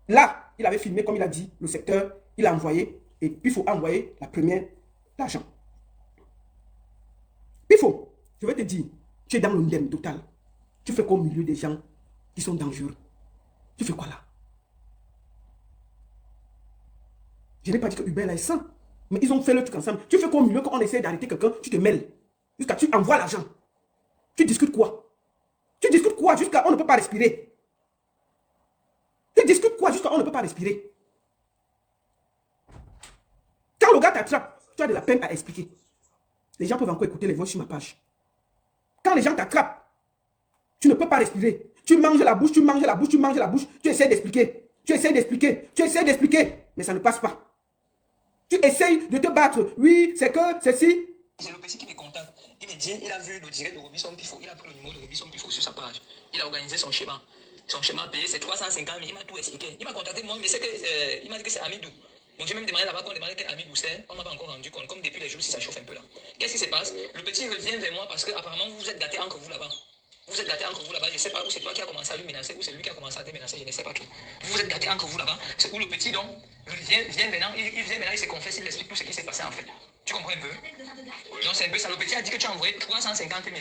Là, il avait filmé, comme il a dit, le secteur, il a envoyé, et Pifo a envoyé la première l'argent. Pifo, je vais te dire, tu es dans l'ondem total. Tu fais quoi au milieu des gens qui sont dangereux? Tu fais quoi là? Je n'ai pas dit que Urbain là est sain, mais ils ont fait le truc ensemble. Tu fais quoi au milieu quand on essaie d'arrêter quelqu'un, tu te mêles. Jusqu'à tu envoies l'argent. Tu discutes quoi? Tu discutes quoi jusqu'à on ne peut pas respirer? Tu discutes quoi jusqu'à on ne peut pas respirer? Quand le gars t'attrape, tu as de la peine à expliquer. Les gens peuvent encore écouter les voix sur ma page. Quand les gens t'attrapent, tu ne peux pas respirer. Tu manges la bouche, tu manges la bouche, tu manges la bouche. Tu essaies d'expliquer. Tu essaies d'expliquer. Tu essaies d'expliquer. Mais ça ne passe pas. Tu essayes de te battre. Oui, c'est que, ceci. C'est le petit qui me contacte. Il me dit, il a vu le direct de Robinson Pifo. Il a pris le numéro de Robinson Pifo sur sa page. Il a organisé son schéma. Son schéma payé, c'est 350 000. Il m'a tout expliqué. Il m'a contacté moi, mais c'est que, il m'a dit que c'est Amidou. Donc j'ai même demandé là-bas qu'on demandait quel Amidou c'est. On ne m'a pas encore rendu compte. Comme depuis les jours, si ça chauffe un peu là. Qu'est-ce qui se passe? Le petit revient vers moi parce que apparemment vous vous êtes gâtés entre vous là-bas. Vous êtes gâtés entre vous là-bas. Je ne sais pas où c'est toi qui a commencé à lui menacer ou c'est lui qui a commencé à te menacer. Je ne sais pas tout. Vous vous êtes gâtés entre vous là-bas. C'est où le petit donc vient maintenant. Il vient maintenant, il se confesse, il explique tout ce qui s'est passé en fait. Tu comprends un peu? Donc c'est un peu ça. Le petit a dit que tu as envoyé 350 000.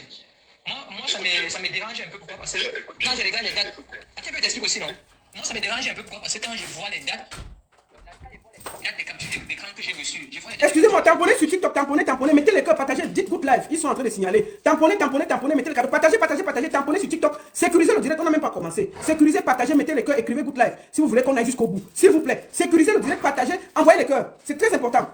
Moi ça me dérange un peu. Pourquoi? Parce que quand je regarde les dates, tu peux t'expliquer aussi non? Moi ça me dérange un peu. Pourquoi? Parce que quand je vois les dates, il y a des captures d'écran que j'ai reçues. Excusez-moi, tamponnez sur TikTok, tamponnez, mettez les cœurs, partagez, dites good live, ils sont en train de signaler. Tamponnez, mettez les cœurs, partagez, tamponnez sur TikTok, sécurisez le direct, on n'a même pas commencé. Sécurisez, partagez, mettez les cœurs, écrivez good live. Si vous voulez qu'on aille jusqu'au bout, s'il vous plaît, sécurisez le direct, partagez, envoyez les cœurs. C'est très important.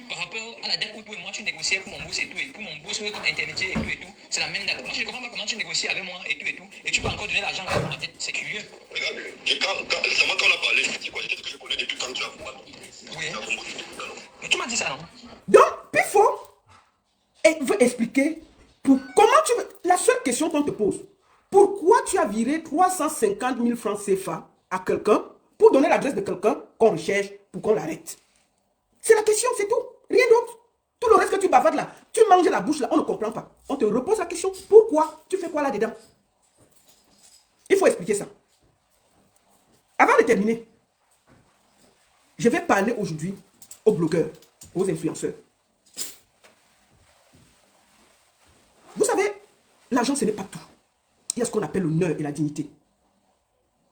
Par rapport à la date où toi et moi tu négociais pour mon boss et tout, et pour mon boss comme intermédiaire et tout, c'est la même date. Moi je ne comprends pas comment tu négocies avec moi et tout, et tu peux encore donner l'argent à ma tête, c'est curieux. Regarde, récemment quand on a parlé, je dis quoi? J'ai dit que je connais depuis quand tu as voulu. Oui. Mais tu m'as dit ça, non? Donc, Pifo veut expliquer comment tu veux. La seule question qu'on te pose, pourquoi tu as viré 350 000 francs CFA à quelqu'un pour donner l'adresse de quelqu'un qu'on recherche pour qu'on l'arrête? C'est la question, c'est tout. Rien d'autre. Tout le reste que tu bavardes là, tu manges la bouche là, on ne comprend pas. On te repose la question, pourquoi? Tu fais quoi là-dedans? Il faut expliquer ça. Avant de terminer, je vais parler aujourd'hui aux blogueurs, aux influenceurs. Vous savez, l'argent ce n'est pas tout. Il y a ce qu'on appelle l'honneur et la dignité.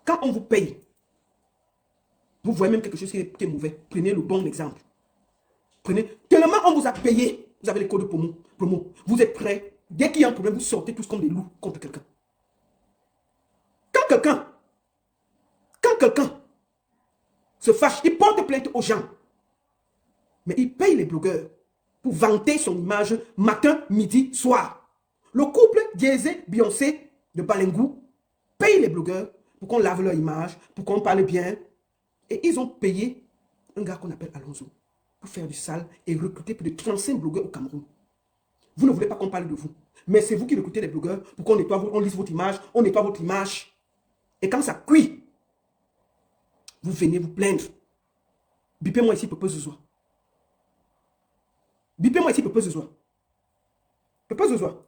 Quand on vous paye, vous voyez même quelque chose qui est mauvais, prenez le bon exemple. Prenez, tellement on vous a payé, vous avez les codes de promo, vous êtes prêts, dès qu'il y a un problème, vous sortez tous comme des loups contre quelqu'un. Quand quelqu'un se fâche, il porte plainte aux gens, mais il paye les blogueurs pour vanter son image matin, midi, soir. Le couple Jay-Z-Beyoncé de Balengou paye les blogueurs pour qu'on lave leur image, pour qu'on parle bien. Et ils ont payé un gars qu'on appelle Alonso pour faire du sale et recruter plus de 35 blogueurs au Cameroun. Vous ne voulez pas qu'on parle de vous, mais c'est vous qui recrutez les blogueurs pour qu'on nettoie, on lise votre image, on nettoie votre image. Et quand ça cuit, vous venez vous plaindre. Bipez-moi ici, Peuple Zouzoua. Bipez-moi ici, Peuple Zouzoua. Peuple Zouzoua.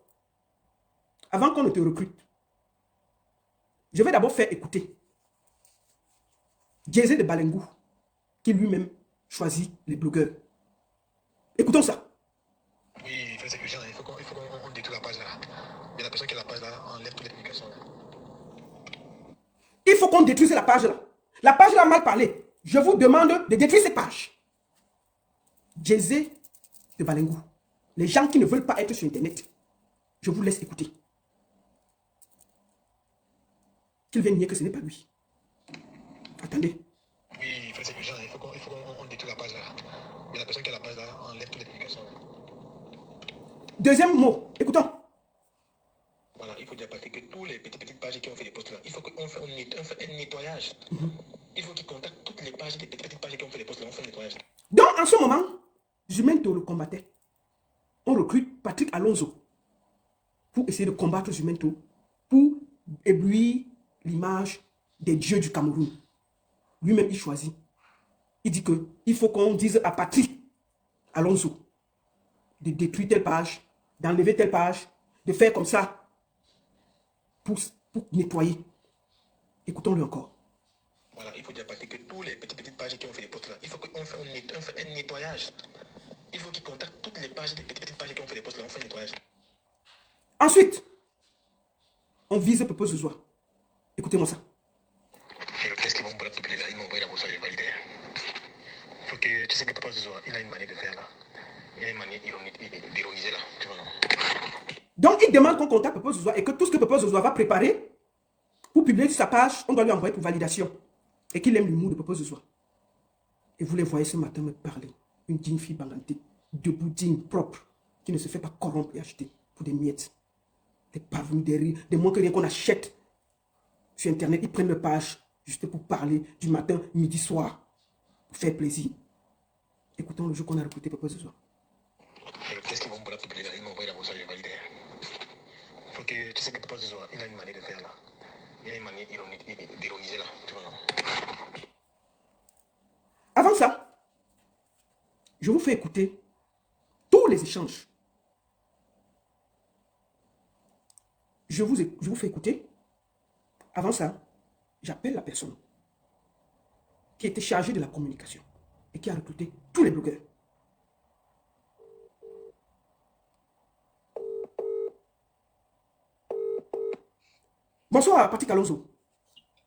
Avant qu'on ne te recrute, je vais d'abord faire écouter Jay-Z de Balengou, qui lui-même choisit les blogueurs. Écoutons ça. Oui, il faut qu'on détruise la page là. Il y a la personne qui a la page là, enlève toutes les publications là. Il faut qu'on détruise la page là. La page là a mal parlé. Je vous demande de détruire cette page. Jay-Z de Balengou. Les gens qui ne veulent pas être sur Internet, je vous laisse écouter. Qu'il vienne nier que ce n'est pas lui. Attendez. Oui, il faut qu'on détruise la page là. Il y a la personne qui a la page là, enlève toutes les publications là. Deuxième mot, écoutons. Voilà, il faut dire que tous les petits pages, des petites pages qui ont fait des posts là, on fait le nettoyage. Donc, en ce moment, Jumento le combattait. On recrute Patrick Alonso pour essayer de combattre Jumento, pour éblouir l'image des dieux du Cameroun. Lui-même, il choisit. Il dit qu'il faut qu'on dise à Patrick Alonso de détruire telle page, d'enlever telle page, de faire comme ça pour nettoyer. Écoutons-le encore. Voilà, il faut dire à Patrick que tous les petites pages qui ont fait des posts là, il faut qu'on fasse un nettoyage. Il faut qu'il contacte toutes les pages, des petites pages qui ont fait des posts là, on fait un nettoyage. Ensuite, on vise Peuple Zouzoua. Écoutez-moi ça. Et le test qu'ils vont me publier là, ils m'ont envoyé la bourse, j'ai validé. Faut que tu sais que Papa Zouzoua, il a une manière de faire là. Il a une manière d'ironiser là, tu vois. Donc, il demande qu'on contacte Peuple Zouzoua et que tout ce que Peuple Zouzoua va préparer pour publier sur sa page, on doit lui envoyer pour validation. Et qu'il aime l'humour de Peuple Zouzoua. Et vous les voyez ce matin me parler. Une digne fille bangantée, debout, digne, propre, qui ne se fait pas corrompre et acheter pour des miettes. Des parvenus, des rires, des moins que rien qu'on achète sur Internet. Ils prennent leur page juste pour parler du matin, midi, soir, pour faire plaisir. Écoutons le jour qu'on a recruté Peuple Zouzoua. Et le test qu'ils vont me publier là, ils m'ont envoyé la bourse, j'ai validé. Faut que tu sais que Papa Zouzoua, il a une manière de faire là. Il a une manière d'ironiser là, tu vois. Avant ça, je vous fais écouter tous les échanges. Je vous fais écouter. Avant ça, j'appelle la personne qui était chargée de la communication et qui a recruté tous les blogueurs. Bonsoir, Patrick Alonso.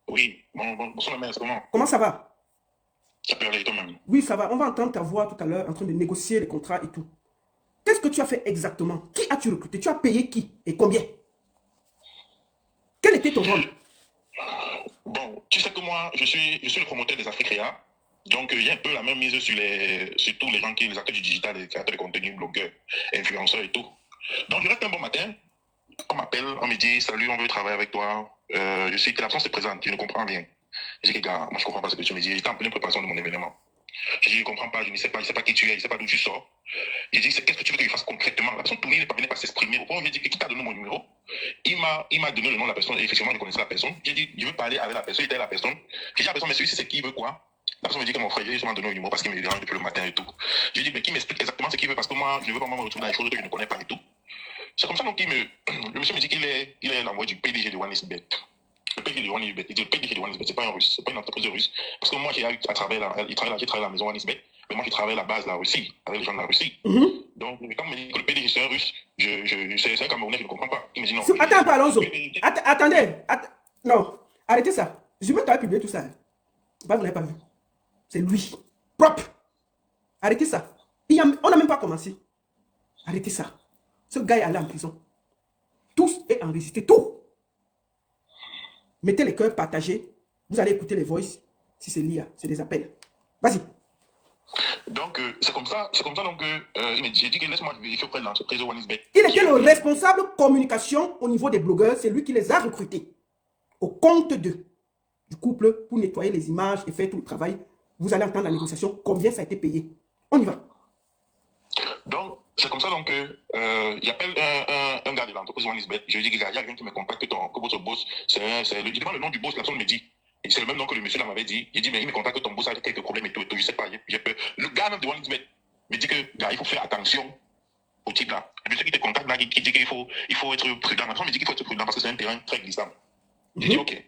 Oui, bonsoir, maître, comment? Comment ça va? Ça peut aller toi-même? Oui, ça va. On va entendre ta voix tout à l'heure en train de négocier les contrats et tout. Qu'est-ce que tu as fait exactement? Qui as-tu recruté? Tu as payé qui et combien? Quel était ton rôle? Bon, tu sais que moi, je suis le promoteur des Africréa. Donc, il y a un peu la même mise sur tous les gens qui sont les acteurs du digital, les créateurs de contenu, blogueurs, influenceurs et tout. Donc, je reste un bon matin. On m'appelle, on me dit, salut, on veut travailler avec toi. Je suis que l'absence est présente, je ne comprends rien. Je dis, gars, moi je ne comprends pas ce que tu me dis. J'étais en pleine préparation de mon événement. Je dis, je ne comprends pas, je ne sais pas qui tu es, je ne sais pas d'où tu sors. Je dis, qu'est-ce que tu veux que je fasse concrètement? La personne tournée, il n'est pas venu pas s'exprimer. Au point où on me dit, qui t'a donné mon numéro? Il m'a donné le nom de la personne, et effectivement, je connaissais la personne. J'ai dit, je veux parler avec la personne, il était la personne. J'ai dit à la personne, mais celui-ci, c'est qui, il veut quoi? La personne me dit que mon frère, il a justement donné le numéro parce qu'il me dérange depuis le matin et tout. J'ai dit, mais qui m'explique exactement ce qu'il veut parce que moi, je ne veux pas me retrouver dans les choses que je ne connais pas et tout. C'est comme ça donc le monsieur me dit qu'il est l'envoyé du PDG de OneXBet. Le PDG de OneXBet. Il dit le PDG de OneXBet, c'est pas un russe, c'est pas une entreprise russe. Parce que moi, j'ai travaillé à la maison OneXBet, mais moi, j'ai travaillé à la base de la Russie, avec les gens de la Russie. Donc, quand on me dit que le PDG c'est un russe, c'est un Camerounais, je ne comprends pas. Il me dit non. Attends un peu, Alonso. Attendez. Non, arrêtez ça. Je veux t'avoir publié tout ça. Vous n'avez pas vu. C'est lui. Propre. Arrêtez ça. On n'a même pas commencé. Arrêtez ça. Ce gars est allé en prison. Tous est enregistré. Tout. Mettez les cœurs partagés. Vous allez écouter les voices. Si c'est l'IA, c'est des appels. Vas-y. Donc, c'est comme ça donc, j'ai dit que laisse-moi vérifier auprès de l'entreprise OneXBet. Il était le responsable communication au niveau des blogueurs. C'est lui qui les a recrutés. Au compte du couple pour nettoyer les images et faire tout le travail. Vous allez entendre la négociation. Combien ça a été payé? On y va. Donc, c'est comme ça donc j'appelle un gars de l'entreprise OneXBet. Je lui dis, il y a quelqu'un qui me contacte que votre boss, il demande le nom du boss, la personne me dit. Et c'est le même nom que le monsieur là m'avait dit. Il dit, mais il me contacte que ton boss a quelques problèmes et tout, je sais pas, j'ai peur. Le gars même de OneXBet me dit que, gars, il faut faire attention au type là. Le monsieur qui te contacte là, qui dit qu'il faut être prudent. La personne me dit qu'il faut être prudent parce que c'est un terrain très glissant. J'ai dit, ok.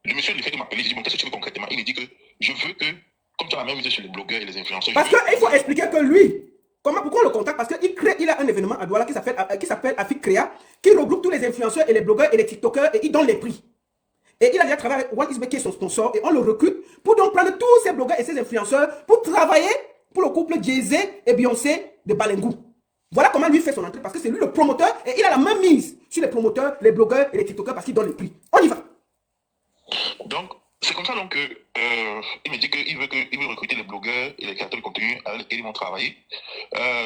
Le monsieur, le fait de m'appeler, j'ai dit, bon, qu'est-ce que tu veux concrètement? Il me dit que je veux que, comme tu as la même mise sur les blogueurs et les influenceurs. Parce qu'il faut expliquer que lui, pourquoi on le contacte? Parce qu'il a un événement à Douala qui s'appelle Africréa, qui regroupe tous les influenceurs et les blogueurs et les tiktokers et il donne les prix. Et il a déjà travaillé avec OneXBet qui est son sponsor et on le recrute pour donc prendre tous ces blogueurs et ces influenceurs pour travailler pour le couple Jay-Z et Beyoncé de Balengou. Voilà comment lui fait son entrée parce que c'est lui le promoteur et il a la même mise sur les promoteurs, les blogueurs et les tiktokers parce qu'il donne les prix. On y va. Donc, c'est comme ça donc il me dit qu'il veut recruter les blogueurs et les créateurs de contenu avec lesquels ils vont travailler.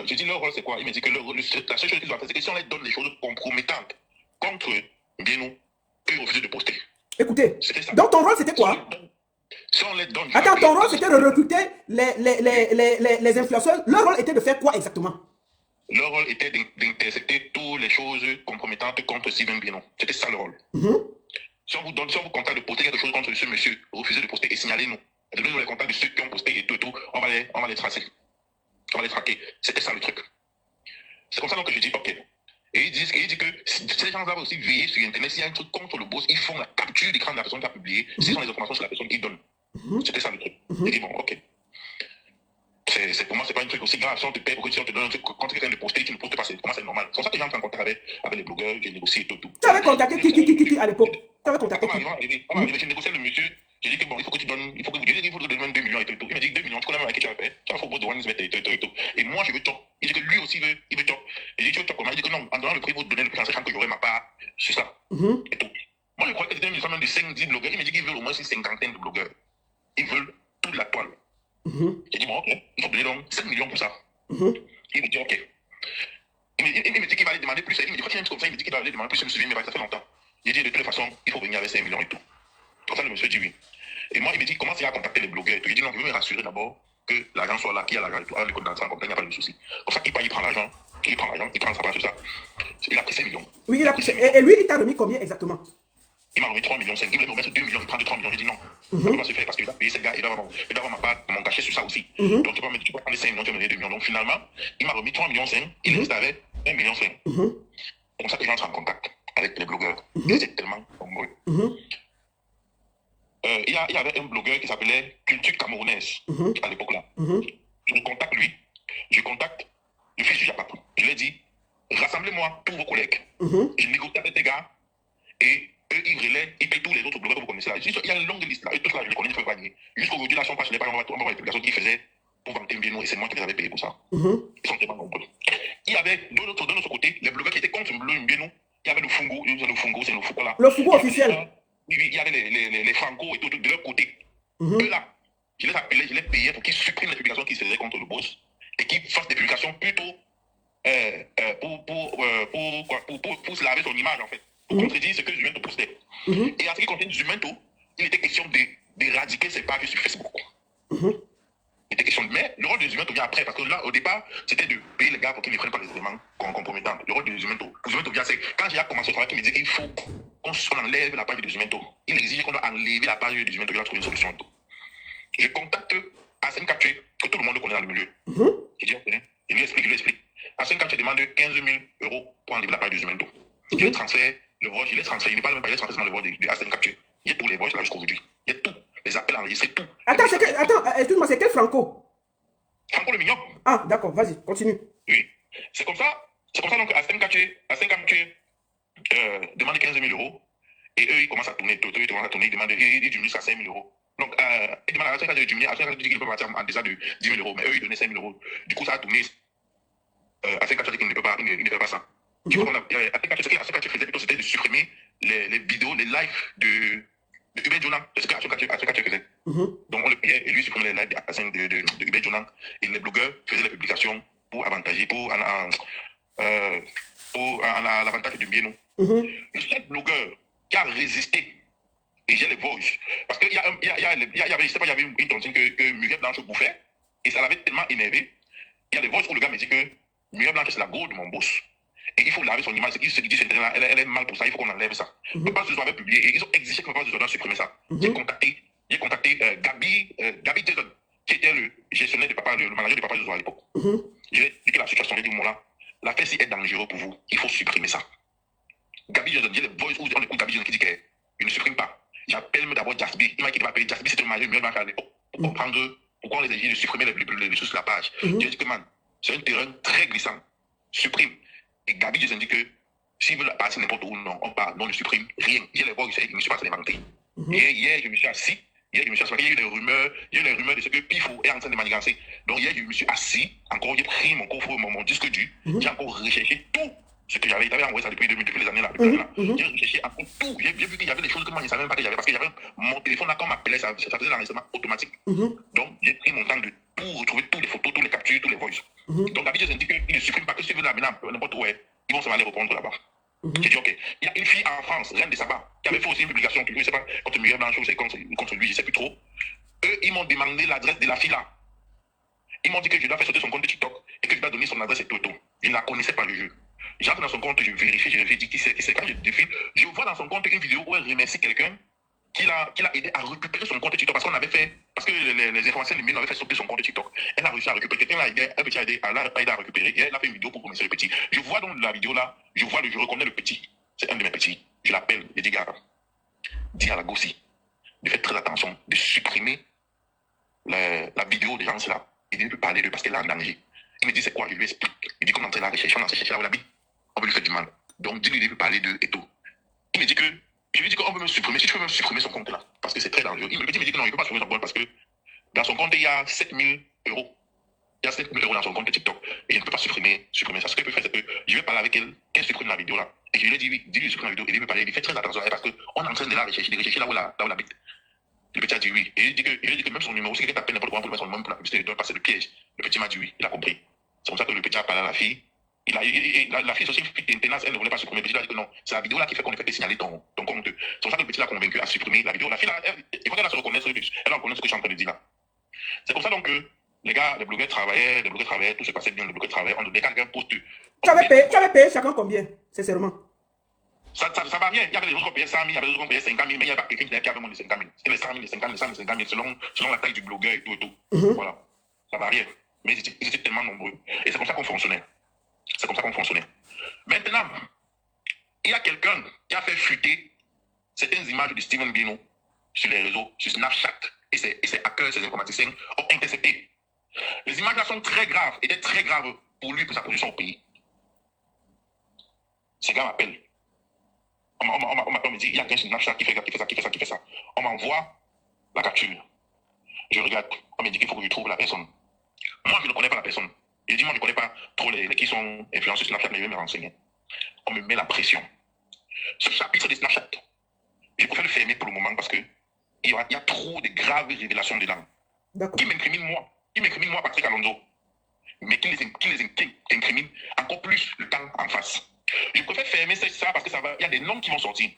J'ai dit leur rôle c'est quoi? Il me dit que la seule chose qu'ils doivent faire c'est que si on leur donne des choses compromettantes contre bien nous, ils refusent de poster. Écoutez, donc ton rôle c'était quoi? Si on les donne... Attends, ton rôle c'était de recruter les influenceurs. Leur rôle était de faire quoi exactement? Leur rôle était d'intercepter toutes les choses compromettantes contre Steven Bienon. C'était ça le rôle. Si on vous donne, si on vous contacte de poster quelque chose contre ce monsieur, refusez de poster et signalez-nous. Donnez-nous les contacts de ceux qui ont posté et tout, on va les tracer. On va les traquer. C'était ça le truc. C'est comme ça donc que je dis, ok. Et il dit que ces gens doivent aussi veiller sur Internet. S'il y a un truc contre le boss, ils font la capture d'écran de la personne qui a publié. Ce sont les informations sur la personne qui donne. C'était ça le truc. J'ai dit, bon, ok. Pour moi, c'est pas un truc aussi grave. Si on te paie pour que si on te donne un truc, quand tu es en train de poster, tu ne postes pas. Pour moi, c'est normal. C'est pour ça que j'entre en contact avec les blogueurs, j'ai négocié et tout. Tu avais contacté qui à l'époque? Tu avais contacté qui? On m'a arrivé, j'ai négocié le monsieur. J'ai dit que bon, il faut que tu donnes, il faut que vous donnes 2 millions et tout. Il m'a dit 2 millions, tu connais même avec qui tu vas faire. Tu vas faire de one et tout. Et moi, je veux top. Il dit que lui aussi il veut top. Et j'ai dit, tu veux top comment? Il dit que non, en donnant le prix, il faut te donner le prix en sachant que j'aurai ma part sur ça. Et tout. Moi, je crois que c'était une mission de 5-10 blogueurs. Il m'a dit qu'ils veulent au moins une cinquantaine de blogueurs. Ils veulent toute la toile. J'ai dit, bon, ok, il faut donner donc 5 millions pour ça. Il me dit, ok. Il me dit qu'il va aller demander plus. Il me dit, quand il y a un truc comme ça, il me dit qu'il va aller demander plus. Je me souviens, mais ça fait longtemps. J'ai dit, de toute façon, il faut venir avec 5 millions et tout. Comme ça, le monsieur dit oui. Et moi, il me dit, comment il a contacté les blogueurs et tout. Il dit, non, je veux me rassurer d'abord que l'argent soit là, qu'il y a l'argent et tout. Alors, les comptes d'entrée en compte, il n'y a pas de souci. Comme ça, il prend l'argent, il prend sa part sur ça. Il a pris 5 millions. Oui, il a pris. Et lui, il t'a remis combien exactement? Il m'a remis 3 millions 5. Il voulait me remettre 2 millions, il prend de 3 millions. J'ai dit non. Ça ne peut pas se faire parce qu'il va payer ces gars, il doit avoir ma part, mon cachet sur ça aussi. Donc tu peux prendre les 5 millions, tu vas me donner 2 millions. Donc finalement, il m'a remis 3 millions 5, il reste avec 1 million 5. C'est comme ça que j'entre en contact avec les blogueurs. Et c'est tellement nombreux. Il y avait un blogueur qui s'appelait Culture Camerounaise à l'époque là. Je contacte lui, je contacte le fils du Japapou. Je lui ai dit, rassemblez-moi tous vos collègues. Je négocie avec des gars et eux, ils relaient, ils payent tous les autres blogueurs que vous connaissez là. Il y a une longue liste là, et tous là, je les connais, je ne peux pas nier. Jusqu'aujourd'hui, là, si on passe les pages, on va voir les publications qu'ils faisaient pour vanter bien nous et c'est moi qui les avais payés pour ça. Ils sont tellement nombreux. Il y avait de notre côté, les blogueurs qui étaient contre Mbienou. Il y avait le Fungo, c'est le Foucault là. Le Foucault officiel. Oui, il y avait les Franco et tout de leur côté. Eux là, je les appelais, je les payais pour qu'ils suppriment les publications qu'ils faisaient contre le boss et qu'ils fassent des publications plutôt pour se laver son image en fait. Pour contredire ce que Jumento postait. Et en ce qui concerne Jumento, il était question d'éradiquer ses pages sur Facebook. Il était question mais le rôle de Jumento vient après, parce que là, au départ, c'était de payer les gars pour qu'ils ne prennent pas les éléments compromettants. Le rôle de Jumento vient, c'est quand j'ai commencé au travail, il me dit qu'il faut qu'on enlève la page de Jumento. Il exige qu'on doit enlever la page de Jumento, il a trouvé une solution. Je contacte Arsène Captué, que tout le monde connaît dans le milieu. Je dis, ok, je lui explique. Arsène Captué demande 15 000 euros pour enlever la page de Jumento. Je les transfère, le voice, il ne parle même pas, il est transféré dans le voice de Arsène Captué. Il y a tous les voices là jusqu'aujourd'hui. Il y a tout. Les appels enregistrés, tout. Attends, excuse-moi, c'est quel Franco? Franco le Mignon. Ah, d'accord, vas-y, continue. Oui. C'est comme ça donc Arsène Captué demande 15 000 euros. Et eux, ils commencent à tourner, ils demandent, ils diminuent jusqu'à 5 000 euros. Donc, ils demandent à Arsène Captué de diminuer, Arsène Captué dit qu'il peut partir en déjà de 10 000 euros, mais eux, ils donnaient 5 000 euros. Du coup, ça a tourné. Arsène Captué dit qu'il ne peut pas, il ne fait pas ça. Du coup, Arsène Captué faisait plutôt, c'était de supprimer les vidéos, les lives de Hubert Jonan. C'est ce qu'Arsène Captué faisait. Donc, on le payait et lui supprimait les lives de Hubert Jonan. Et les blogueurs faisaient les publications pour avantager, pour l'avantage du Mbienou. Le seul blogueur qui a résisté, et j'ai les voices, parce qu'il y avait une tontine que Muriel Blanche bouffait, et ça l'avait tellement énervé. Il y a des voices où le gars me dit que Muriel Blanche c'est la go de mon boss. Et il faut laver son image. Ce qui dit c'est elle est mal pour ça, il faut qu'on enlève ça. Le Papa Zozo avait publié et ils ont exigé que le Papa Zozo doit supprimer ça. J'ai contacté Gabi Jason, qui était le gestionnaire du Papa, le manager du Papa Zozo à l'époque. J'ai dit que la situation, j'ai dit, là, la fête est dangereuse pour vous, il faut supprimer ça. Gabi Jason, j'ai les voices où on écoute Gabi Jason qui dit qu'il ne supprime pas. J'appelle d'abord Jasby, il m'a dit qu'il va appeler Jasby, c'était le manager mieux à l'époque, pour comprendre pourquoi on les exige de supprimer les choses sur la page. J'ai dit que man, c'est un terrain très glissant, supprime. Et Gabi Jason dit que s'ils veulent passer n'importe où, non, on part, non, on ne supprime rien. J'ai les voix, je me suis pas inventé. Hier, je me suis assis. Il y a eu des rumeurs, de ce que Pifo est en train de manigancer. Donc hier, je me suis assis, encore, j'ai pris mon coffre, mon disque dur, j'ai encore recherché tout ce que j'avais envoyé ça depuis les années là. J'ai recherché encore tout. J'ai vu qu'il y avait des choses que moi je ne savais même pas qu'il y avait, parce qu'il y avait mon téléphone là, quand on m'appelait, ça faisait l'enregistrement automatique. Donc j'ai pris mon temps de tout retrouver, toutes les photos, toutes les captures, tous les voices. Donc David Jason dit qu'il ne supprime pas que si vous l'amener n'importe où, ils vont se aller répondre là-bas. J'ai dit ok. Il y a une fille en France, Reine de Saba, qui avait fait aussi une publication, je ne sais pas, contre Muriel Blanchot, c'est contre lui, je ne sais plus trop. qu'ils m'ont demandé l'adresse de la fille là. Ils m'ont dit que je dois faire sauter son compte de TikTok et que je dois donner son adresse et tout. Je ne la connaissais pas le jeu. J'entre dans son compte, je vérifie, je dis qui c'est. Quand je défile, je vois dans son compte une vidéo où elle remercie quelqu'un qui l'a aidé à récupérer son compte de TikTok parce que les informations de avaient fait sauter son compte de TikTok. Elle a réussi à récupérer. Quelqu'un l'a aidé, un petit a aidé à récupérer et elle a fait une vidéo pour remercier le petit. Je vois dans la vidéo là, je reconnais le petit. C'est un de mes petits. Je l'appelle, je dis gars, dis à la Gossi de faire très attention, de supprimer la vidéo des gens là. Il dit de parler d'eux parce qu'elle est en danger. Il me dit c'est quoi, je lui explique. Il dit comment entrer la recherche, on a cherché là où la bite. On veut lui faire du mal. Donc dis-lui de parler d'eux et tout. Il me dit que, je lui dis qu'on peut me supprimer, si tu peux me supprimer son compte là, parce que c'est très dangereux. Le petit me dit que non, il ne peut pas supprimer son compte parce que dans son compte il y a 7000 euros. Il y a 7000 euros dans son compte de TikTok et il ne peut pas supprimer ça. Ce qu'il peut faire, c'est que je vais parler avec elle, qu'elle supprime la vidéo là. Et je lui ai dit, oui, dis-lui de supprimer la vidéo. Et il veut parler, il fait très attention à elle parce qu'on est en train de la rechercher, là où elle habite. Le petit a dit oui. Et il dit que même son numéro, si quelqu'un t'appelle n'importe quoi pour mettre son numéro pour la publicité, il doit passer le piège. Le petit m'a dit oui, il a compris. C'est comme ça que le petit a parlé à la fille. La fille, c'est aussi une fille d'intenance, elle ne voulait pas supprimer. Le petit a dit que non, c'est la vidéo là qui fait qu'on ait fait signaler ton compte. C'est comme ça que le petit l'a convaincu à supprimer la vidéo. La fille là, il faut qu'elle se reconnaisse, elle reconnaît ce que je suis en train de dire là. C'est comme ça donc que les gars, les blogueurs travaillaient, tout se passait bien, les blogueurs travaillaient, on donnait quelqu'un poste. Tu avais payé chacun combien, sincèrement? Ça variait. Il y avait des autres qui payaient 100 000, il y avait des autres qui payaient 50 000, mais il n'y a pas quelqu'un qui avait moins de 50 000. C'était les 100 000, les 50 000, les 50 000, selon la taille du blogueur et tout et tout. Voilà. Ça variait. Mais ils étaient tellement nombreux. Et c'est comme ça qu'on fonctionnait. Maintenant, il y a quelqu'un qui a fait fuiter certaines images de Steven Bino sur les réseaux, sur Snapchat, et ses hackers, ses informaticiens ont intercepté. Les images là sont très graves, étaient très graves pour lui, pour sa position au pays. Ces gars m'appellent. On me dit, il y a quelqu'un sur Snapchat qui fait ça. On m'envoie la capture. Je regarde. On me dit qu'il faut que je trouve la personne. Moi, je ne connais pas la personne. Je dis, moi, je ne connais pas trop les qui sont influencés sur Snapchat, mais je vais me renseigner. On me met la pression. Ce chapitre de Snapchat, je préfère le fermer pour le moment parce qu'il y a trop de graves révélations dedans. Qui m'incriminent moi, Patrick Alonso, mais qui les incrimine encore plus le temps en face. Je préfère fermer ça parce que il y a des noms qui vont sortir.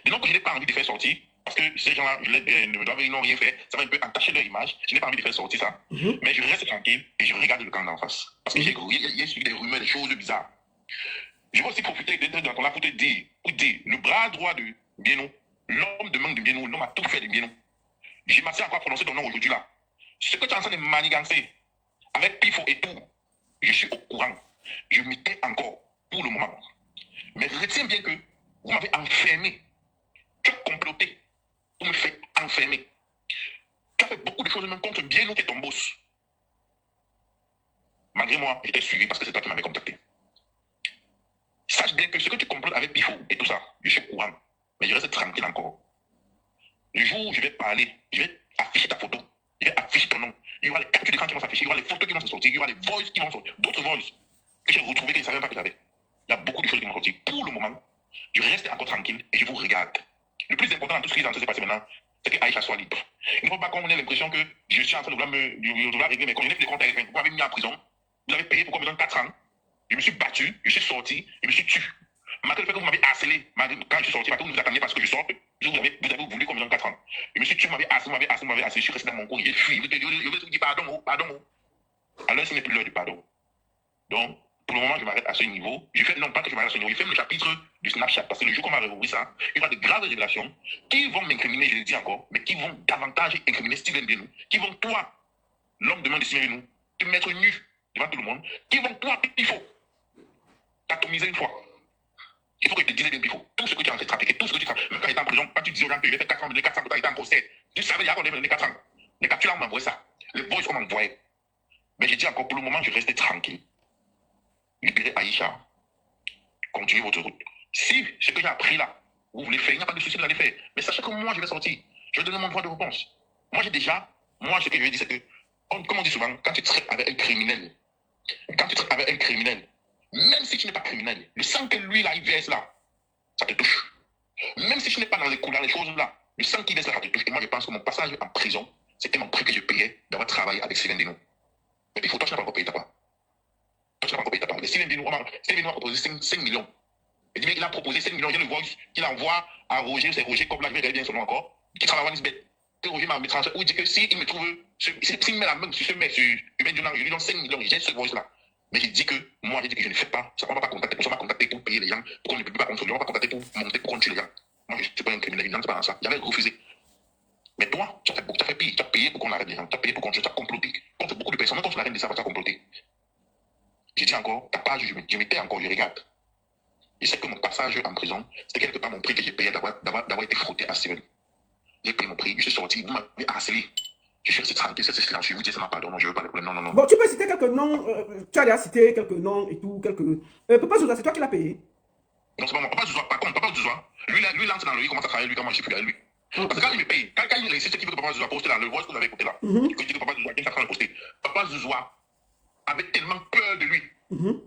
Des noms que je n'ai pas envie de faire sortir parce que ces gens-là, ils n'ont rien fait. Ça va un peu entacher leur image. Je n'ai pas envie de faire sortir ça. Mais je reste tranquille et je regarde le camp d'en face. Parce que il y a des rumeurs, des choses bizarres. Je vais aussi profiter d'être dans ton là pour te dire, le bras droit de Bieno, l'homme de main de Bieno, l'homme a tout fait de Bieno. Je m'assieds encore à prononcer ton nom aujourd'hui là. Ce que tu es en train de manigancer avec Pifo et tout, je suis au courant. Je m'y tais encore pour le moment. Mais retiens bien que vous m'avez enfermé. Tu as comploté pour me faire enfermer. Tu as fait beaucoup de choses même contre Bieno qui est ton boss. Malgré moi, j'étais suivi parce que c'est toi qui m'avais contacté. Sache bien que ce que tu complotes avec Pifo et tout ça, je suis au courant. Mais je reste tranquille encore. Le jour où je vais parler, je vais afficher ta photo, je vais afficher ton nom. Il y aura les captures d'écran qui vont s'afficher, il y aura les photos qui vont se sortir, il y aura les voices qui vont sortir, d'autres voices que j'ai retrouvées que je ne savais pas que j'avais. Il y a beaucoup de choses qui vont sortir. Pour le moment, je reste encore tranquille et je vous regarde. Le plus important dans tout ce qui est en train de se passer maintenant, c'est que Aïcha soit libre. Il ne faut pas qu'on ait l'impression que je suis en train de vouloir régler mes comptes. Je n'ai plus de compte à régler. Vous m'avez mis en prison. Vous avez payé pour combien de 4 ans. Je me suis battu, je suis sorti, je me suis tué. Malgré le fait que vous m'avez harcelé, quand je suis sorti, vous nous attendiez parce que je sorte, vous avez voulu combien de 4 ans. Je me suis tué, vous m'avez harcelé, je suis resté dans mon coin, j'ai fui. Je vais te dire pardon. Alors ce n'est plus l'heure du pardon. Donc, pour le moment, je m'arrête à ce niveau. Non, pas que je m'arrête à ce niveau, je fais le chapitre du Snapchat, parce que le jour qu'on va réouvrir ça, il y aura de graves révélations qui vont m'incriminer, je le dis encore, mais qui vont davantage incriminer Steven Bino, qui vont, toi, l'homme de main de Steven Bino, te mettre nu devant tout le monde, qui vont, toi, il faut t'atomiser une fois. Il faut que je te dise bien qu'il faut. Tout ce que tu as en fait trafiquer, tout ce que tu as. Même quand tu étais en prison, quand tu disais aux gens que je vais faire 4 ans, de 4 ans, quand tu étais en procès, tu savais, il y a encore les 4 ans. Les captures, on m'envoyait ça. Les voices, on m'envoyait. Mais j'ai dit encore, pour le moment, je reste tranquille. Libérez Aïcha. Continuez votre route. Si ce que j'ai appris là, vous voulez faire, il n'y a pas de souci de l'aller faire. Mais sachez que moi, je vais sortir. Je vais donner mon droit de réponse. Moi, ce que je vais dire, c'est que, comme on dit souvent, quand tu traites avec un criminel, même si tu n'es pas criminel, le sang que lui, là, il verse là, ça te touche. Même si tu n'es pas dans les choses là, le sang qu'il verse là, ça te touche. Et moi, je pense que mon passage en prison, c'était mon prix que je payais d'avoir travaillé avec Steven Bino. Mais il faut, toi, tu n'as pas encore payé ta part. Mais Steven Bino a proposé 5 millions. Il a proposé 5 millions. Il y a le voice qu'il envoie à Roger, c'est Roger comme là, je vais regarder bien son nom encore, qui travaille à Nisbet. que Roger m'a mis transfert, où il dit que s'il me trouve, s'il met la main sur ce mec, sur Hubert Dunant, je lui donne 5 millions, j'ai ce voice-là. Mais j'ai dit que, moi, j'ai dit que je ne fais pas, on ne va pas contacter, on va contacter pour payer les gens, pour qu'on ne publie pas contre lui, on va pas contacter pour monter, pour continuer les gens. Moi, je ne suis pas un criminel, évidemment, c'est pas dans ça. J'avais refusé. Mais toi, tu as fait pire, tu as payé pour qu'on arrête les gens, tu as payé pour qu'on tu as comploté. Contre beaucoup de personnes, même quand tu l'arrêtes de ça, tu as comploté. J'ai dit encore, ta page, je mettais encore, je regarde. Je sais que mon passage en prison, c'était quelque part mon prix que j'ai payé d'avoir été frotté à Steven. J'ai payé mon prix, je suis sorti, vous m'avez harcelé. Je suis resté tranquille, c'est silencieux, vous dites ça m'a pardon, non, je veux pas de problème, non. Bon, tu peux citer quelques noms, tu as déjà cité quelques noms et tout, quelques... Papa Zouza, c'est toi qui l'as payé? Non, c'est pas moi, Papa Zouzoua, par contre, Papa Zouzoua, lui, lance dans le lit, il commence à travailler, lui, comment je suis plus avec lui. Parce que quand il me paye, quand il réussit ce qu'il veut que Papa Zouzoua poste là, le voice que vous avez écouté là, il dit que Papa Zouzoua, il est en train de poster. Papa Zouzoua avait tellement peur de lui.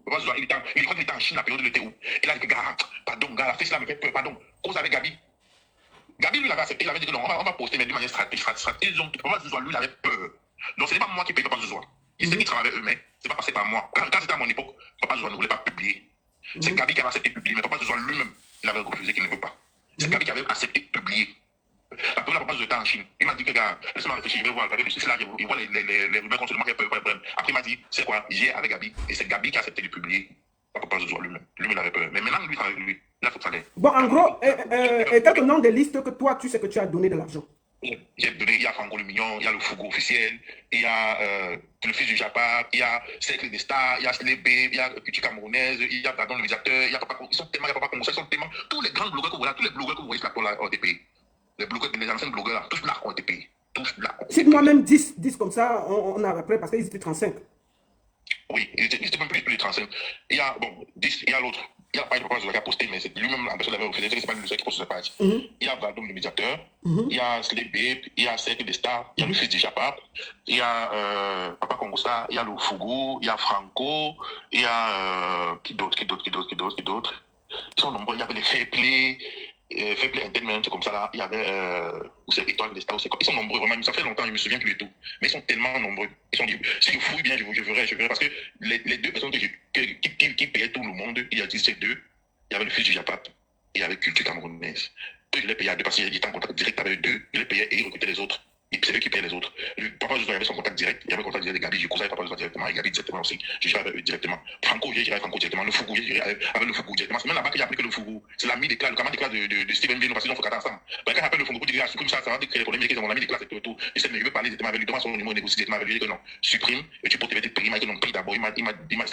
Papa Zouzoua, il croit qu'il était en Chine, la période de l'été où. Il a dit que, gars, pardon, gars, la fille là me fait peur, pardon. Cause avec Gabi. Gabi, lui, l'avait accepté, il avait dit que non, on va poster, mais d'une manière stratégique. Donc, Papa Zouzoua, lui, il avait peur. Donc, ce n'est pas moi qui paye Papa Zouzoua. Il sait qu'il travaille eux-mêmes, c'est pas passé par moi. Quand c'était à mon époque, Papa Zouzoua ne voulait pas publier. C'est Gabi qui avait accepté de publier, mais Papa Zouzoua lui-même, il avait refusé qu'il ne veut pas. C'est Gabi qui avait accepté de publier. La première fois que j'étais en Chine, il m'a dit que, gars, laisse-moi réfléchir, je vais voir, c'est là, il voit les rumeurs contre moi, il y a peur. Après, il m'a dit, c'est quoi, j'ai avec Gabi, et c'est Gabi qui a accepté de publier. Pas Papa Zouzoua lui-même. Lui-même, il avait peur. Mais maintenant, lui, avec lui, il a faut que ça l'aide. Bon, en gros, quelques noms des listes que toi, tu sais que tu as donné de l'argent. J'ai donné, il y a Franco le Mignon, il y a le Fougou officiel, il y a le fils du Japa, il y a Cercle des Stars, il y a Slébé, il y a Petit Camerounaise, il y a Pardon le médiateur, il y a Papa Congo, ils sont tellement, il y a Papa Congo, ils sont tellement, tous les grands blogueurs que vous voyez, tous les blogueurs que vous voyez là ont été payés. Les blogueurs, les anciens blogueurs là, tous là ont été payés. Tous là. Si moi-même 10 comme ça, on a après parce qu'ils étaient 35. Oui, ils étaient même plus de 35. Il y a, bon, 10, il y a l'autre. Il y a pas de Papa Zouzoua qui a posté, mais c'est lui-même la personne l'avait refusé, c'est pas le seul qui poste sur sa page. Il y a Pardon le médiateur, il y a Slébé, il y a Cercle des Stars, il y a le fils du Japa, il y a Papa Congo Star, il y a le Fougou, il y a Franco, il y a qui d'autre. Ils sont nombreux, il y avait les Fair Play Entertainment, comme ça là, il y avait où c'est Étoile des Stars, c'est quoi. Ils sont nombreux, vraiment, ça fait longtemps, je me souviens plus du tout. Mais ils sont tellement nombreux. Ils sont, si je fouille bien, je verrai, parce que les deux personnes qui payaient tout le monde, il y a dit ces deux, il y avait le fils du Japap et il y avait Culture Camerounaise. Eux, je les payais à deux parce qu'ils étaient en contact direct avec eux deux, je les payais et ils recrutaient les autres. C'est eux qui payaient les autres. Papa Zouzoua avait son contact direct, il y avait le contact direct de Gabi, je causais avec Papa Zouzoua directement, et Gabi directement aussi, je gérais avec eux directement. Franco, j'ai géré avec Franco directement, le Fougou, j'ai géré avec le Fougou directement. C'est même là-bas que j'ai appris que le Fougou, c'est l'ami des classes, le camarade des classes de Steven Vino, parce qu'ils ont fait ensemble. Ben, quand j'appelle le Fougou, je dis, comme ça va créer des problèmes, ils ont mon ami des classes et tout. Je sais, mais je veux parler directement avec lui, demande son numéro, négocier directement avec lui, je dis que non, supprime, et tu peux te mettre prix, il m'a dit d'abord, c'est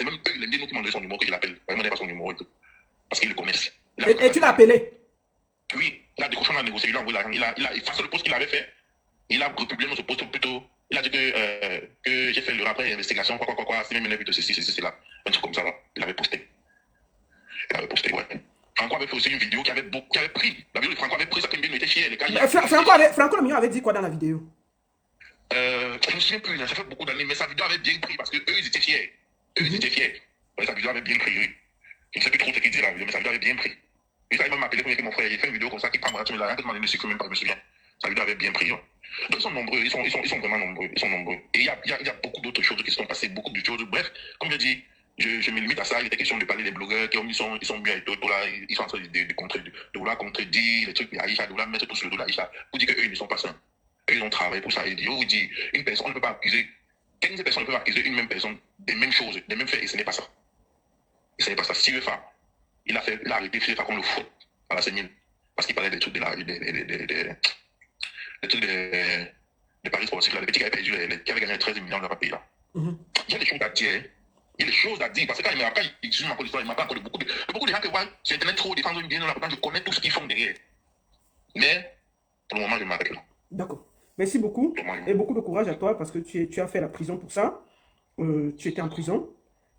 même eux, les qui m'ont donné son numéro que je l'appelle. Il m'a donné pas son numéro et tout. Parce qu'ils le connaissent. Et tu l'as appelé? Oui, il a décroché, on a négocié, il a envoyé l'argent, face au poste qu'il avait fait, il a republié notre poste plutôt. Il a dit que j'ai fait le rapport d'investigation, quoi, c'est même une de ceci, là. Un truc comme ça, là. Il avait posté. Ouais. Franco avait fait aussi une vidéo qui avait pris. La vidéo de Franco avait pris, ça était fier. Franco le Mignon avait dit quoi dans la vidéo? Je ne me souviens plus, ça fait beaucoup d'années, mais sa vidéo avait bien pris parce qu'eux, ils étaient fiers. Ouais, sa vidéo avait bien pris, oui. Je ne sais plus trop ce qu'il dit là, mais sa vidéo avait bien pris. Il a même appelé pour mon frère, il a fait une vidéo comme ça qui prend moi, tu me l'as rien demandé, ne suffit même pas, je me souviens. Sa vidéo avait bien pris. Ouais. Donc ils sont nombreux, ils sont vraiment nombreux, Et il y a beaucoup d'autres choses qui se sont passées, beaucoup de choses. Bref, comme je dis, je me limite à ça. Il était question de parler des blogueurs qui sont bien et tout là, ils sont en train de vouloir contredire les trucs d'Aïcha, de vouloir mettre tout sur le dos d'Aïcha. Vous dites qu'eux, ils ne sont pas sains. Eux, ils ont travaillé pour ça. Et vous dit, une personne, on ne peut pas accuser, 15 personnes ne peuvent accuser une même personne des mêmes choses, des mêmes faits, et ce n'est pas ça. Et ce n'est pas ça. Si UEFA, il a arrêté FIFA contre le foot à la CENIL, parce qu'il parlait des trucs des paris sportifs, là, les petits qui avaient perdu, qui avaient gagné 13 millions dans le pays là. Il y a des choses à dire. Il y a des choses à dire. Parce que quand il m'a encore l'histoire, il m'a pas encore de beaucoup de gens qui voient sur Internet trop défendre bien, je connais tout ce qu'ils font derrière. Mais pour le moment, je m'arrête là. D'accord. Merci beaucoup. Et beaucoup de courage à toi parce que tu as fait la prison pour ça. Tu étais en prison.